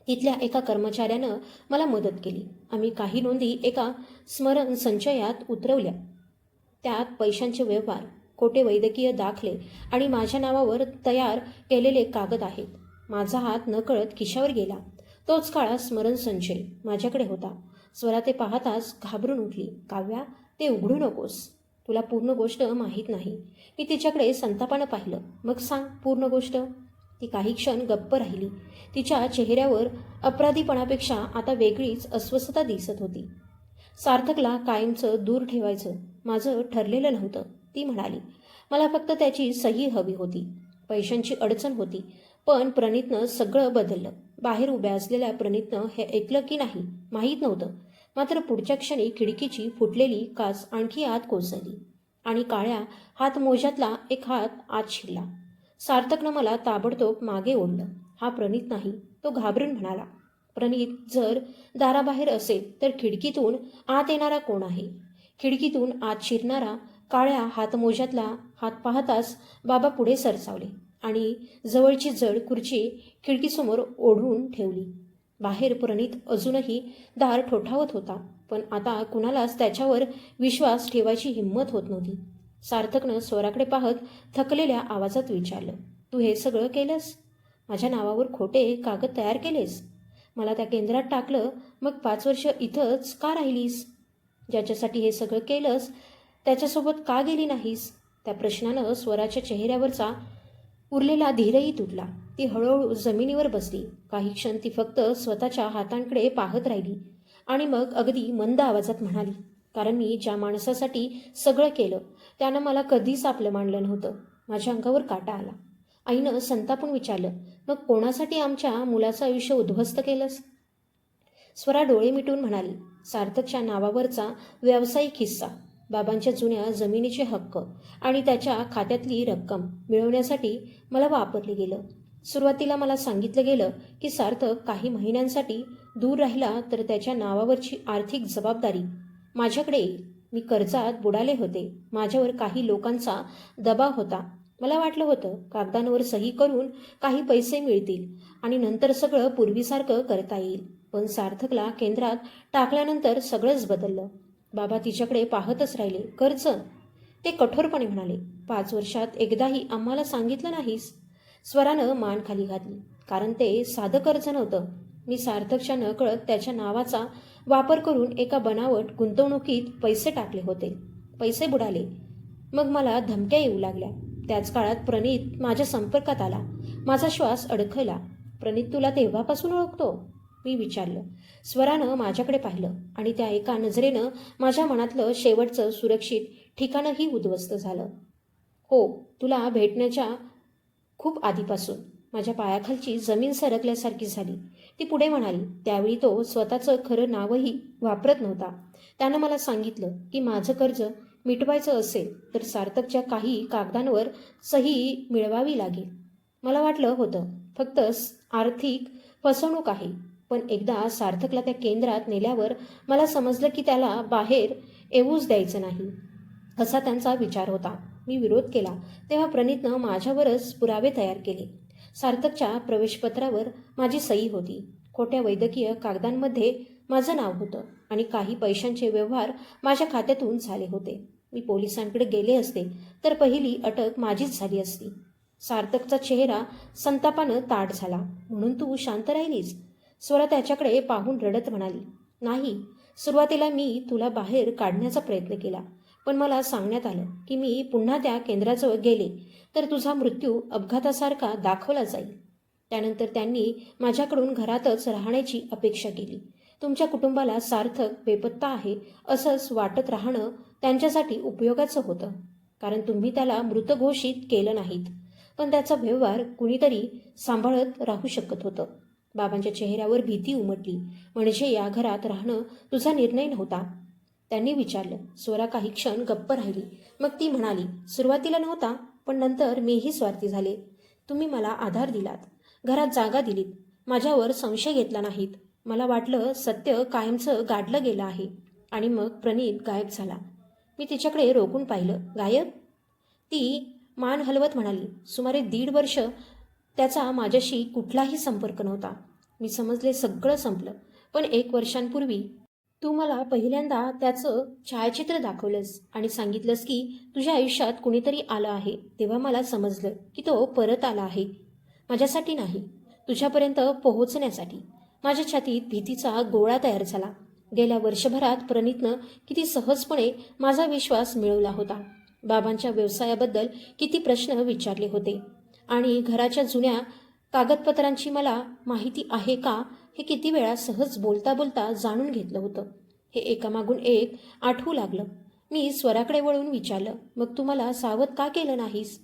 A: तिथल्या एका कर्मचाऱ्यानं मला मदत केली. आम्ही काही नोंदी एका स्मरण संचयात उतरवल्या. त्यात पैशांचे व्यवहार, खोटे वैद्यकीय दाखले आणि माझ्या नावावर तयार केलेले कागद आहेत. माझा हात नकळत खिशावर गेला. तोच काळा स्मरण संचय माझ्याकडे होता. स्वरा ते पाहताच घाबरून उठली. काव्या, ते उघडू नकोस. तुला पूर्ण गोष्ट माहीत नाही. मी तिच्याकडे संतापानं पाहिलं. मग सांग पूर्ण गोष्ट. ती काही क्षण गप्प राहिली. तिच्या चेहऱ्यावर अपराधीपणापेक्षा आता वेगळीच अस्वस्थता दिसत होती. सार्थकला कायमचं दूर ठेवायचं माझं ठरलेलं नव्हतं, ती म्हणाली. मला फक्त त्याची सही हवी होती. पैशांची अडचण होती, पण प्रणितनं सगळं बदललं. बाहेर उभ्या असलेल्या प्रणितनं हे ऐकलं की नाही माहीत नव्हतं. मात्र पुढच्या क्षणी खिडकीची फुटलेली काच आणखी आत कोसळली आणि काळ्या हातमोज्यातला एक हात आत शिरला. सार्थकनं मला ताबडतोब मागे ओढलं. हा प्रणित नाही, तो घाबरून म्हणाला. प्रणित जर दाराबाहेर असेल तर खिडकीतून आत येणारा कोण आहे? खिडकीतून आत शिरणारा काळ्या हातमोज्यातला हात पाहताच बाबा पुढे सरसावले आणि जवळची जड खुर्ची खिडकीसमोर ओढून ठेवली. बाहेर प्रणित अजूनही दार ठोठावत होता, पण आता कुणालाच त्याच्यावर विश्वास ठेवायची हिंमत होत नव्हती. सार्थकनं स्वराकडे पाहत थकलेल्या आवाजात विचारलं, तू हे सगळं केलंस? माझ्या नावावर खोटे कागद तयार केलेस? मला त्या केंद्रात टाकलं, मग 5 वर्ष इथंच का राहिलीस? ज्याच्यासाठी हे सगळं केलंस त्याच्यासोबत का गेली नाहीस? त्या प्रश्नानं स्वराच्या चेहऱ्यावरचा उरलेला धीरही तुटला. ती हळूहळू जमिनीवर बसली. काही क्षण ती फक्त स्वतःच्या हातांकडे पाहत राहिली आणि मग अगदी मंद आवाजात म्हणाली, कारण मी ज्या माणसासाठी सगळं केलं त्यानं मला कधीच आपलं मानलं नव्हतं. माझ्या अंगावर काटा आला. आईनं संतापून विचारलं, मग कोणासाठी आमच्या मुलाचं आयुष्य उद्ध्वस्त केलंस? स्वरा डोळे मिटून म्हणाली, सार्थकच्या नावावरचा व्यावसायिक हिस्सा, बाबांच्या जुन्या जमिनीचे हक्क आणि त्याच्या खात्यातली रक्कम मिळवण्यासाठी मला वापरले गेलं. सुरुवातीला मला सांगितलं गेलं की सार्थक काही महिन्यांसाठी दूर राहिला तर त्याच्या नावावरची आर्थिक जबाबदारी माझ्याकडे येईल. मी कर्जात बुडाले होते. माझ्यावर काही लोकांचा दबाव होता. मला वाटलं होतं कागदांवर सही करून काही पैसे मिळतील आणि नंतर सगळं पूर्वीसारखं करता येईल. पण सार्थकला केंद्रात टाकल्यानंतर सगळंच बदललं. बाबा तिच्याकडे पाहतच राहिले. कर्ज? ते कठोरपणे म्हणाले, 5 वर्षात एकदाही आम्हाला सांगितलं नाहीस? स्वरानं मान खाली घातली. कारण ते साधं कर्ज नव्हतं. मी सार्थकच्या नकळत त्याच्या नावाचा वापर करून एका बनावट गुंतवणुकीत पैसे टाकले होते. पैसे बुडाले. मग मला धमक्या येऊ लागल्या. त्याच काळात प्रणित माझ्या संपर्कात आला. माझा श्वास अडखळला. प्रणित तुला तेव्हापासून ओळखतो? मी विचारलं. स्वरानं माझ्याकडे पाहिलं आणि त्या एका नजरेनं माझ्या मनातलं शेवटचं सुरक्षित ठिकाणही उद्ध्वस्त झालं. हो, तुला भेटण्याच्या खूप आधीपासून. माझ्या पायाखालची जमीन सरकल्यासारखी झाली. ती पुढे म्हणाली, त्यावेळी तो स्वतःचं खरं नावही वापरत नव्हता. त्यानं मला सांगितलं की माझं कर्ज मिटवायचं असेल तर सार्थकच्या काही कागदांवर सही मिळवावी लागेल. मला वाटलं होतं फक्त आर्थिक फसवणूक आहे, पण एकदा सार्थकला त्या केंद्रात नेल्यावर मला समजलं की त्याला बाहेर येऊच द्यायचं नाही. असा त्यांचा विचार होता. मी विरोध केला तेव्हा प्रणितनं माझ्यावरच पुरावे तयार केले. सार्थकच्या प्रवेशपत्रावर माझी सही होती. खोट्या वैद्यकीय कागदांमध्ये माझं नाव होतं आणि काही पैशांचे व्यवहार माझ्या खात्यातून झाले होते. मी पोलिसांकडे गेले असते तर पहिली अटक माझीच झाली असती. सार्थकचा चेहरा संतापानं ताट झाला. म्हणून तू शांत राहिलीस? स्वरा त्याच्याकडे पाहून रडत म्हणाली. नाही, सुरुवातीला मी तुला बाहेर काढण्याचा प्रयत्न केला, पण मला सांगण्यात आलं की मी पुन्हा त्या केंद्राजवळ गेले तर तुझा मृत्यू अपघातासारखा दाखवला जाईल. त्यानंतर त्यांनी माझ्याकडून घरातच राहण्याची अपेक्षा केली. तुमच्या कुटुंबाला सार्थक बेपत्ता आहे असंच वाटत राहणं त्यांच्यासाठी उपयोगाचं होतं, कारण तुम्ही त्याला मृत घोषित केलं नाहीत, पण त्याचा व्यवहार कुणीतरी सांभाळत राहू शकत होतं. बाबांच्या चेहऱ्यावर भीती उमटली. म्हणजे या घरात राहणं तुझा निर्णय नव्हता? त्यांनी विचारलं. स्वरा काही क्षण गप्प राहिली. मग ती म्हणाली, सुरुवातीला नव्हता, पण नंतर मीही स्वार्थी झाले. तुम्ही मला आधार दिलात, घरात जागा दिलीत, माझ्यावर संशय घेतला नाहीत. मला वाटलं सत्य कायमचं गाडलं गेलं आहे. आणि मग प्रणीत गायब झाला. मी तिच्याकडे रोखून पाहिलं. गायब? ती मान हलवत म्हणाली. सुमारे 1.5 वर्ष त्याचा माझ्याशी कुठलाही संपर्क नव्हता. मी समजले सगळं संपलं. पण 1 वर्षांपूर्वी तू मला पहिल्यांदा त्याचं छायाचित्र दाखवलंस आणि सांगितलंस की तुझ्या आयुष्यात कुणीतरी आलं आहे. तेव्हा मला समजलं की तो परत आला आहे. माझ्यासाठी नाही, तुझ्यापर्यंत पोहोचण्यासाठी. माझ्या छातीत भीतीचा गोळा तयार झाला. गेल्या वर्षभरात प्रणितनं किती सहजपणे माझा विश्वास मिळवला होता. बाबांच्या व्यवसायाबद्दल किती प्रश्न विचारले होते आणि घराच्या जुन्या कागदपत्रांची मला माहिती आहे का हे किती वेळा सहज बोलता बोलता जाणून घेतलं होतं. हे एकामागून एक आठवू लागलं. मी स्वराकडे वळून विचारलं, मग तू मला सावध का केलं नाहीस?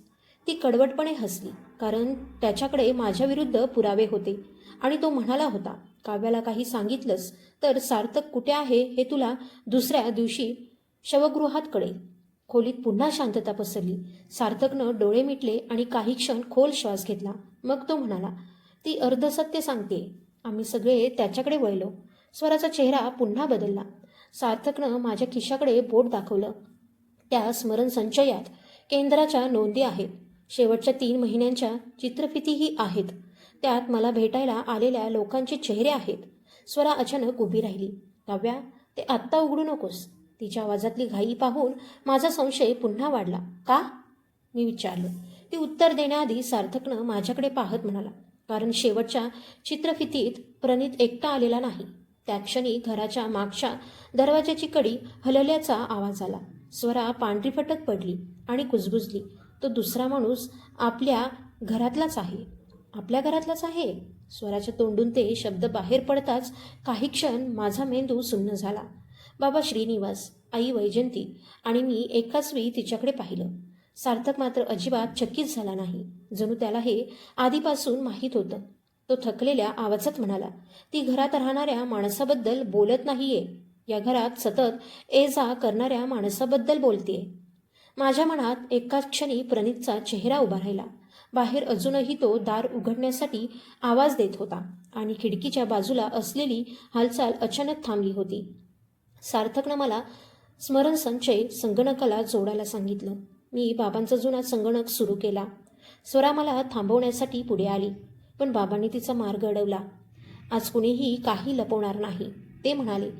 A: ती कडवटपणे हसली, कारण त्याच्याकडे माझ्याविरुद्ध पुरावे होते आणि तो म्हणाला होता, काव्याला काही सांगितलंस तर सार्थक कुठे आहे हे तुला दुसऱ्या दिवशी शवगृहात कळेल. खोलीत पुन्हा शांतता पसरली. सार्थकनं डोळे मिटले आणि काही क्षण खोल श्वास घेतला. मग तो म्हणाला, ती अर्धसत्य सांगते. आम्ही सगळे त्याच्याकडे वळलो. स्वराचा चेहरा पुन्हा बदलला. सार्थकनं माझ्या खिशाकडे बोट दाखवलं. त्या स्मरणसंचयात केंद्राच्या नोंदी आहेत. शेवटच्या 3 महिन्यांच्या चित्रफितीही आहेत. त्यात मला भेटायला आलेल्या लोकांचे चेहरे आहेत. स्वरा अचानक उभी राहिली. काव्या, ते आत्ता उघडू नकोस. तिच्या आवाजातली घाई पाहून माझा संशय पुन्हा वाढला. का? मी विचारलं. ती उत्तर देण्याआधी सार्थकनं माझ्याकडे पाहत म्हणाला, कारण शेवटच्या चित्रफितीत प्रणित एकटा आलेला नाही. त्या क्षणी घराच्या मागच्या दरवाजाची कडी हलवल्याचा आवाज आला. स्वरा पांढरी फटक पडली आणि कुजबुजली. तो दुसरा माणूस आपल्या घरातलाच आहे. आपल्या घरातलाच आहे? स्वराच्या तोंडून ते शब्द बाहेर पडताच काही क्षण माझा मेंदू सुन्न झाला. बाबा श्रीनिवास, आई वैजंती आणि मी एकाच वेळी तिच्याकडे पाहिलं. सार्थक मात्र अजिबात चकित झाला नाही. जणू त्याला हे आधीपासून माहीत होतं. तो थकलेल्या आवाजात म्हणाला, ती घरात राहणाऱ्या माणसाबद्दल बोलत नाहीये. या घरात सतत ये जा करणाऱ्या माणसाबद्दल बोलतेय. माझ्या मनात एकाच क्षणी प्रणितचा चेहरा उभा राहिला. बाहेर अजूनही तो दार उघडण्यासाठी आवाज देत होता आणि खिडकीच्या बाजूला असलेली हालचाल अचानक थांबली होती. सार्थकनं मला स्मरणसंचय संगणकाला जोडायला सांगितलं. मी बाबांचा जुना संगणक सुरू केला. स्वरा मला थांबवण्यासाठी पुढे आली, पण बाबांनी तिचा मार्ग अडवला. आज कुणीही काही लपवणार नाही, ते म्हणाले.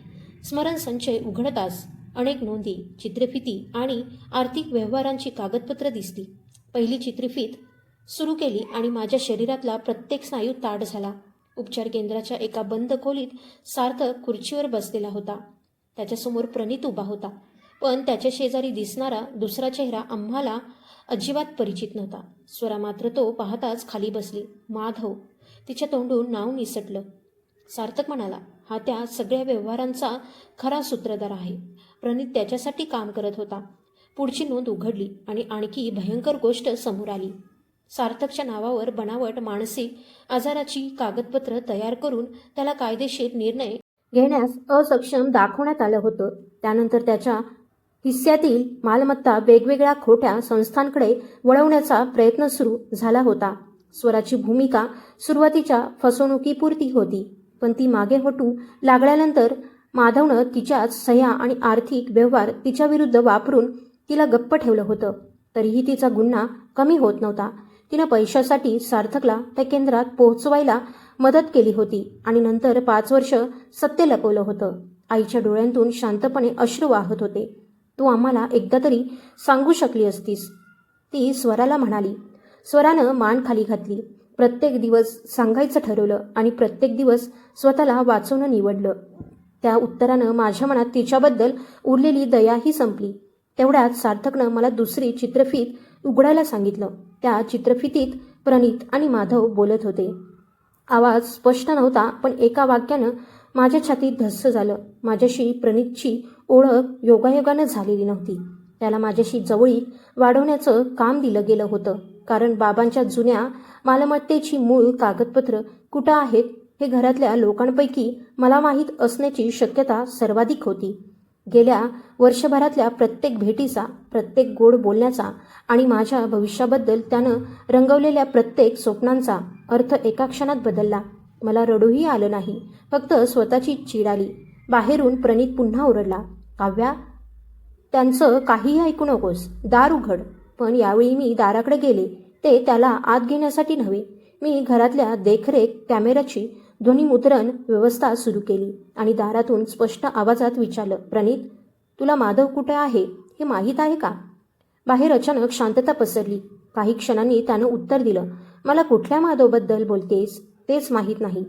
A: स्मरणसंचय उघडताच अनेक नोंदी, चित्रफिती आणि आर्थिक व्यवहारांची कागदपत्र दिसली. पहिली चित्रफीत सुरू केली आणि माझ्या शरीरातला प्रत्येक स्नायू ताठ झाला. उपचार केंद्राच्या एका बंद खोलीत सार्थक खुर्चीवर बसलेला होता. त्याच्यासमोर प्रणित उभा होता, पण त्याच्या शेजारी दिसणारा दुसरा चेहरा आम्हाला अजिबात परिचित नव्हता. स्वरा मात्र तो पाहताच खाली बसली. माधव. तिच्या तोंडून नाव निसटलं. सार्थक म्हणाला, हा त्या सगळ्या व्यवहारांचा खरा सूत्रधार आहे. प्रणित त्याच्यासाठी काम करत होता. पुढची नोंद उघडली आणि आणखी भयंकर गोष्ट समोर आली. सार्थकच्या नावावर बनावट मानसिक आजाराची कागदपत्र तयार करून त्याला कायदेशीर निर्णय घेण्यास असक्षम दाखवण्यात आलं होतं. त्यानंतर त्याच्या हिस्स्यातील मालमत्ता वेगवेगळ्या खोट्या संस्थांकडे वळवण्याचा प्रयत्न सुरू झाला होता. स्वराची भूमिका सुरुवातीच्या फसवणुकीपुरती होती, पण ती मागे हटू लागल्यानंतर माधवनं तिच्याच सह्या आणि आर्थिक व्यवहार तिच्याविरुद्ध वापरून तिला गप्प ठेवलं होतं. तरीही तिचा गुन्हा कमी होत नव्हता. तिनं पैशासाठी सार्थकला त्या केंद्रात पोहोचवायला मदत केली होती आणि नंतर 5 वर्ष सत्य लपवलं होतं. आईच्या डोळ्यांतून शांतपणे अश्रू वाहत होते. तू आम्हाला एकदा तरी सांगू शकली असतीस, ती स्वराला म्हणाली. स्वरानं मान खाली घातली. प्रत्येक दिवस सांगायचं ठरवलं आणि प्रत्येक दिवस स्वतःला वाचवणं निवडलं. त्या उत्तरानं माझ्या मनात तिच्याबद्दल उरलेली दयाही संपली. तेवढ्यात सार्थकनं मला दुसरी चित्रफीत उघडायला सांगितलं. त्या चित्रफितीत प्रणित आणि माधव बोलत होते. आवाज स्पष्ट नव्हता, पण एका वाक्यानं माझ्या छातीत धस्स झालं. माझ्याशी प्रणितची ओळख योगायोगानं झालेली नव्हती. त्याला माझ्याशी जवळीक वाढवण्याचं काम दिलं गेलं होतं. कारण बाबांच्या जुन्या मालमत्तेची मूळ कागदपत्र कुठं आहेत हे घरातल्या लोकांपैकी मला माहीत असण्याची शक्यता सर्वाधिक होती. गेल्या वर्षभरातल्या प्रत्येक भेटीचा, प्रत्येक गोड बोलण्याचा आणि माझ्या भविष्याबद्दल त्यानं रंगवलेल्या प्रत्येक स्वप्नांचा अर्थ एका क्षणात बदलला. मला रडूही आलं नाही, फक्त स्वतःची चीड आली. बाहेरून प्रणित पुन्हा ओरडला, काव्या, त्यांचं काहीही ऐकू नकोस, दार उघड. पण यावेळी मी दाराकडे गेले, ते त्याला आत घेण्यासाठी नव्हे. मी घरातल्या देखरेख कॅमेऱ्याची ध्वनिमुद्रण व्यवस्था सुरू केली आणि दारातून स्पष्ट आवाजात विचारलं, प्रणित, तुला माधव कुठे आहे हे माहीत आहे का? बाहेर अचानक शांतता पसरली. काही क्षणांनी त्यानं उत्तर दिलं, मला कुठल्या माधवबद्दल बोलतेस तेच माहीत नाही.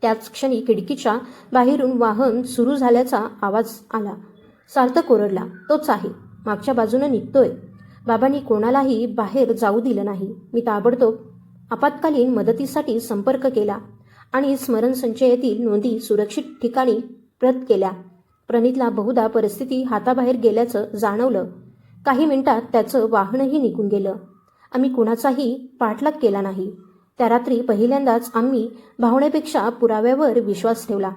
A: त्याच क्षणी खिडकीच्या बाहेरून वाहन सुरू झाल्याचा आवाज आला. सार्थक ओरडला, तोच आहे, मागच्या बाजूनं निघतोय. बाबांनी कोणालाही बाहेर जाऊ दिलं नाही. मी ताबडतोब आपत्कालीन मदतीसाठी संपर्क केला आणि स्मरणसंचयातील नोंदी सुरक्षित ठिकाणी प्रत केल्या. प्रणितला बहुधा परिस्थिती हाताबाहेर गेल्याचं जाणवलं. काही मिनिटात त्याचं वाहनही निघून गेलं. आम्ही कुणाचाही पाठलाग केला नाही. त्या रात्री पहिल्यांदाच आम्ही भावनेपेक्षा पुराव्यावर विश्वास ठेवला.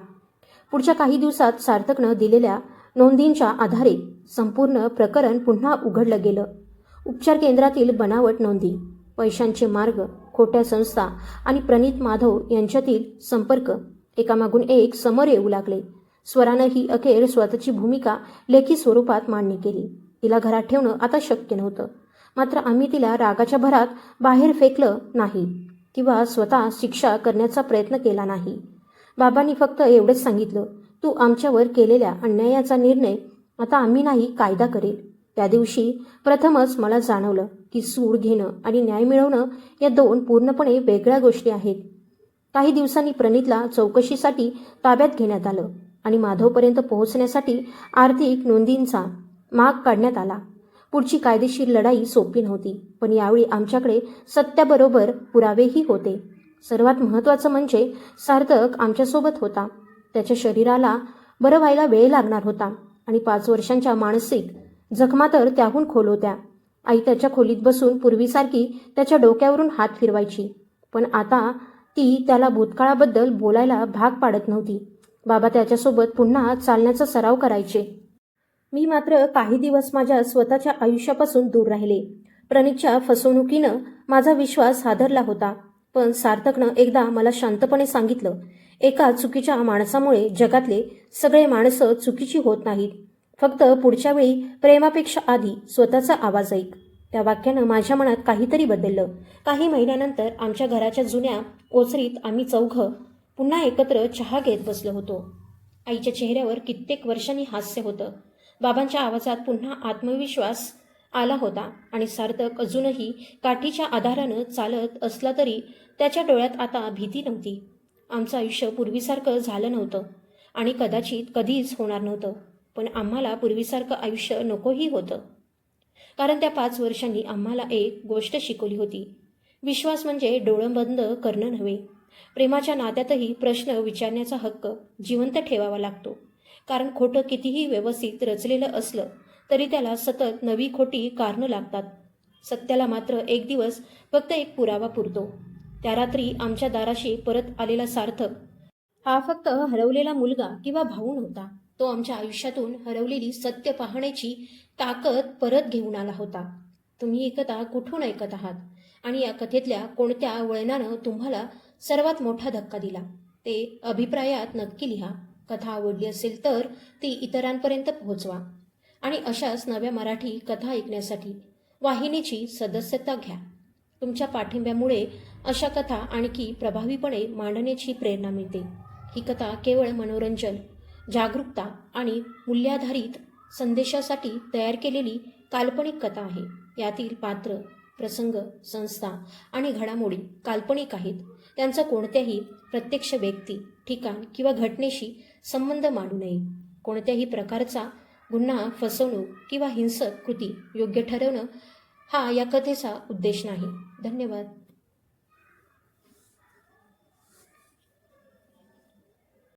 A: पुढच्या काही दिवसात सार्थकनं दिलेल्या नोंदींच्या आधारे संपूर्ण प्रकरण पुन्हा उघडलं गेलं. उपचार केंद्रातील बनावट नोंदी, पैशांचे मार्ग, खोट्या संस्था आणि प्रणित माधव यांच्यातील संपर्क एकामागून एक समोर येऊ लागले. स्वरानं ही अखेर स्वतःची भूमिका लेखी स्वरूपात मांडणी केली. तिला घरात ठेवणं आता शक्य नव्हतं. मात्र आम्ही तिला रागाच्या भरात बाहेर फेकलं नाही किंवा स्वतः शिक्षा करण्याचा प्रयत्न केला नाही. बाबांनी फक्त एवढंच सांगितलं, तू आमच्यावर केलेल्या अन्यायाचा निर्णय आता आम्ही नाही, कायदा करेल. त्या दिवशी प्रथमच मला जाणवलं की सूड घेणं आणि न्याय मिळवणं या दोन पूर्णपणे वेगळ्या गोष्टी आहेत. काही दिवसांनी प्रणितला चौकशीसाठी ताब्यात घेण्यात आलं आणि माधवपर्यंत पोहोचण्यासाठी आर्थिक नोंदींचा माग काढण्यात आला. पुढची कायदेशीर लढाई सोपी नव्हती, पण यावेळी आमच्याकडे सत्याबरोबर पुरावेही होते. सर्वात महत्त्वाचं म्हणजे सार्थक आमच्यासोबत होता. त्याच्या शरीराला बरं व्हायला वेळ लागणार होता आणि 5 वर्षांच्या मानसिक जखमा तर त्याहून खोल होत्या. आई त्याच्या खोलीत बसून पूर्वीसारखी त्याच्या डोक्यावरून हात फिरवायची, पण आता ती त्याला भूतकाळाबद्दल बोलायला भाग पाडत नव्हती. बाबा त्याच्यासोबत पुन्हा चालण्याचा सराव करायचे. मी मात्र काही दिवस माझ्या स्वतःच्या आयुष्यापासून दूर राहिले. प्रणितच्या फसवणुकीनं माझा विश्वास हादरला होता. पण सार्थकनं एकदा मला शांतपणे सांगितलं, एका चुकीच्या माणसामुळे जगातले सगळे माणसं चुकीची होत नाहीत. फक्त पुढच्या वेळी प्रेमापेक्षा आधी स्वतःचा आवाज ऐक. त्या वाक्यानं माझ्या मनात काहीतरी बदललं. काही महिन्यानंतर आमच्या घराच्या जुन्या ओसरीत आम्ही चौघं पुन्हा एकत्र चहा घेत बसलो होतो. आईच्या चेहऱ्यावर कित्येक वर्षांनी हास्य होतं. बाबांच्या आवाजात पुन्हा आत्मविश्वास आला होता आणि सार्थक अजूनही काठीच्या आधारानं चालत असला तरी त्याच्या डोळ्यात आता भीती नव्हती. आमचं आयुष्य पूर्वीसारखं झालं नव्हतं आणि कदाचित कधीच होणार नव्हतं. पण आम्हाला पूर्वीसारखं आयुष्य नकोही होतं. कारण त्या 5 वर्षांनी आम्हाला एक गोष्ट शिकवली होती. विश्वास म्हणजे डोळं बंद करणं नव्हे. प्रेमाच्या नात्यातही प्रश्न विचारण्याचा हक्क जिवंत ठेवावा लागतो. कारण खोटं कितीही व्यवस्थित रचलेलं असलं तरी त्याला सतत नवी खोटी कारणं लागतात. सत्याला मात्र एक दिवस फक्त एक पुरावा पुरतो. त्या रात्री आमच्या दाराशी परत आलेला सार्थक हा फक्त हरवलेला मुलगा किंवा भाऊ नव्हता. तो आमच्या आयुष्यातून हरवलेली सत्य पाहण्याची ताकद परत घेऊन आला होता. तुम्ही ही कथा कुठून ऐकत आहात आणि या कथेतल्या कोणत्या वळणानं तुम्हाला सर्वात मोठा धक्का दिला ते अभिप्रायात नक्की लिहा. कथा आवडली असेल तर ती इतरांपर्यंत पोहोचवा. आणि अशाच नव्या मराठी कथा ऐकण्यासाठी वाहिनीची सदस्यता घ्या. तुमच्या पाठिंब्यामुळे अशा कथा आणखी प्रभावीपणे मांडण्याची प्रेरणा मिळते. ही कथा केवळ मनोरंजन, जागरूकता आणि मूल्याधारित संदेशासाठी तयार केलेली काल्पनिक कथा आहे. यातील पात्र, प्रसंग, संस्था आणि घडामोडी काल्पनिक आहेत. त्यांचा कोणत्याही प्रत्यक्ष व्यक्ती, ठिकाण किंवा घटनेशी संबंध मांडू नये. कोणत्याही प्रकारचा गुन्हा, फसवणूक किंवा हिंसक कृती योग्य ठरवणं हा या कथेचा उद्देश नाही. धन्यवाद.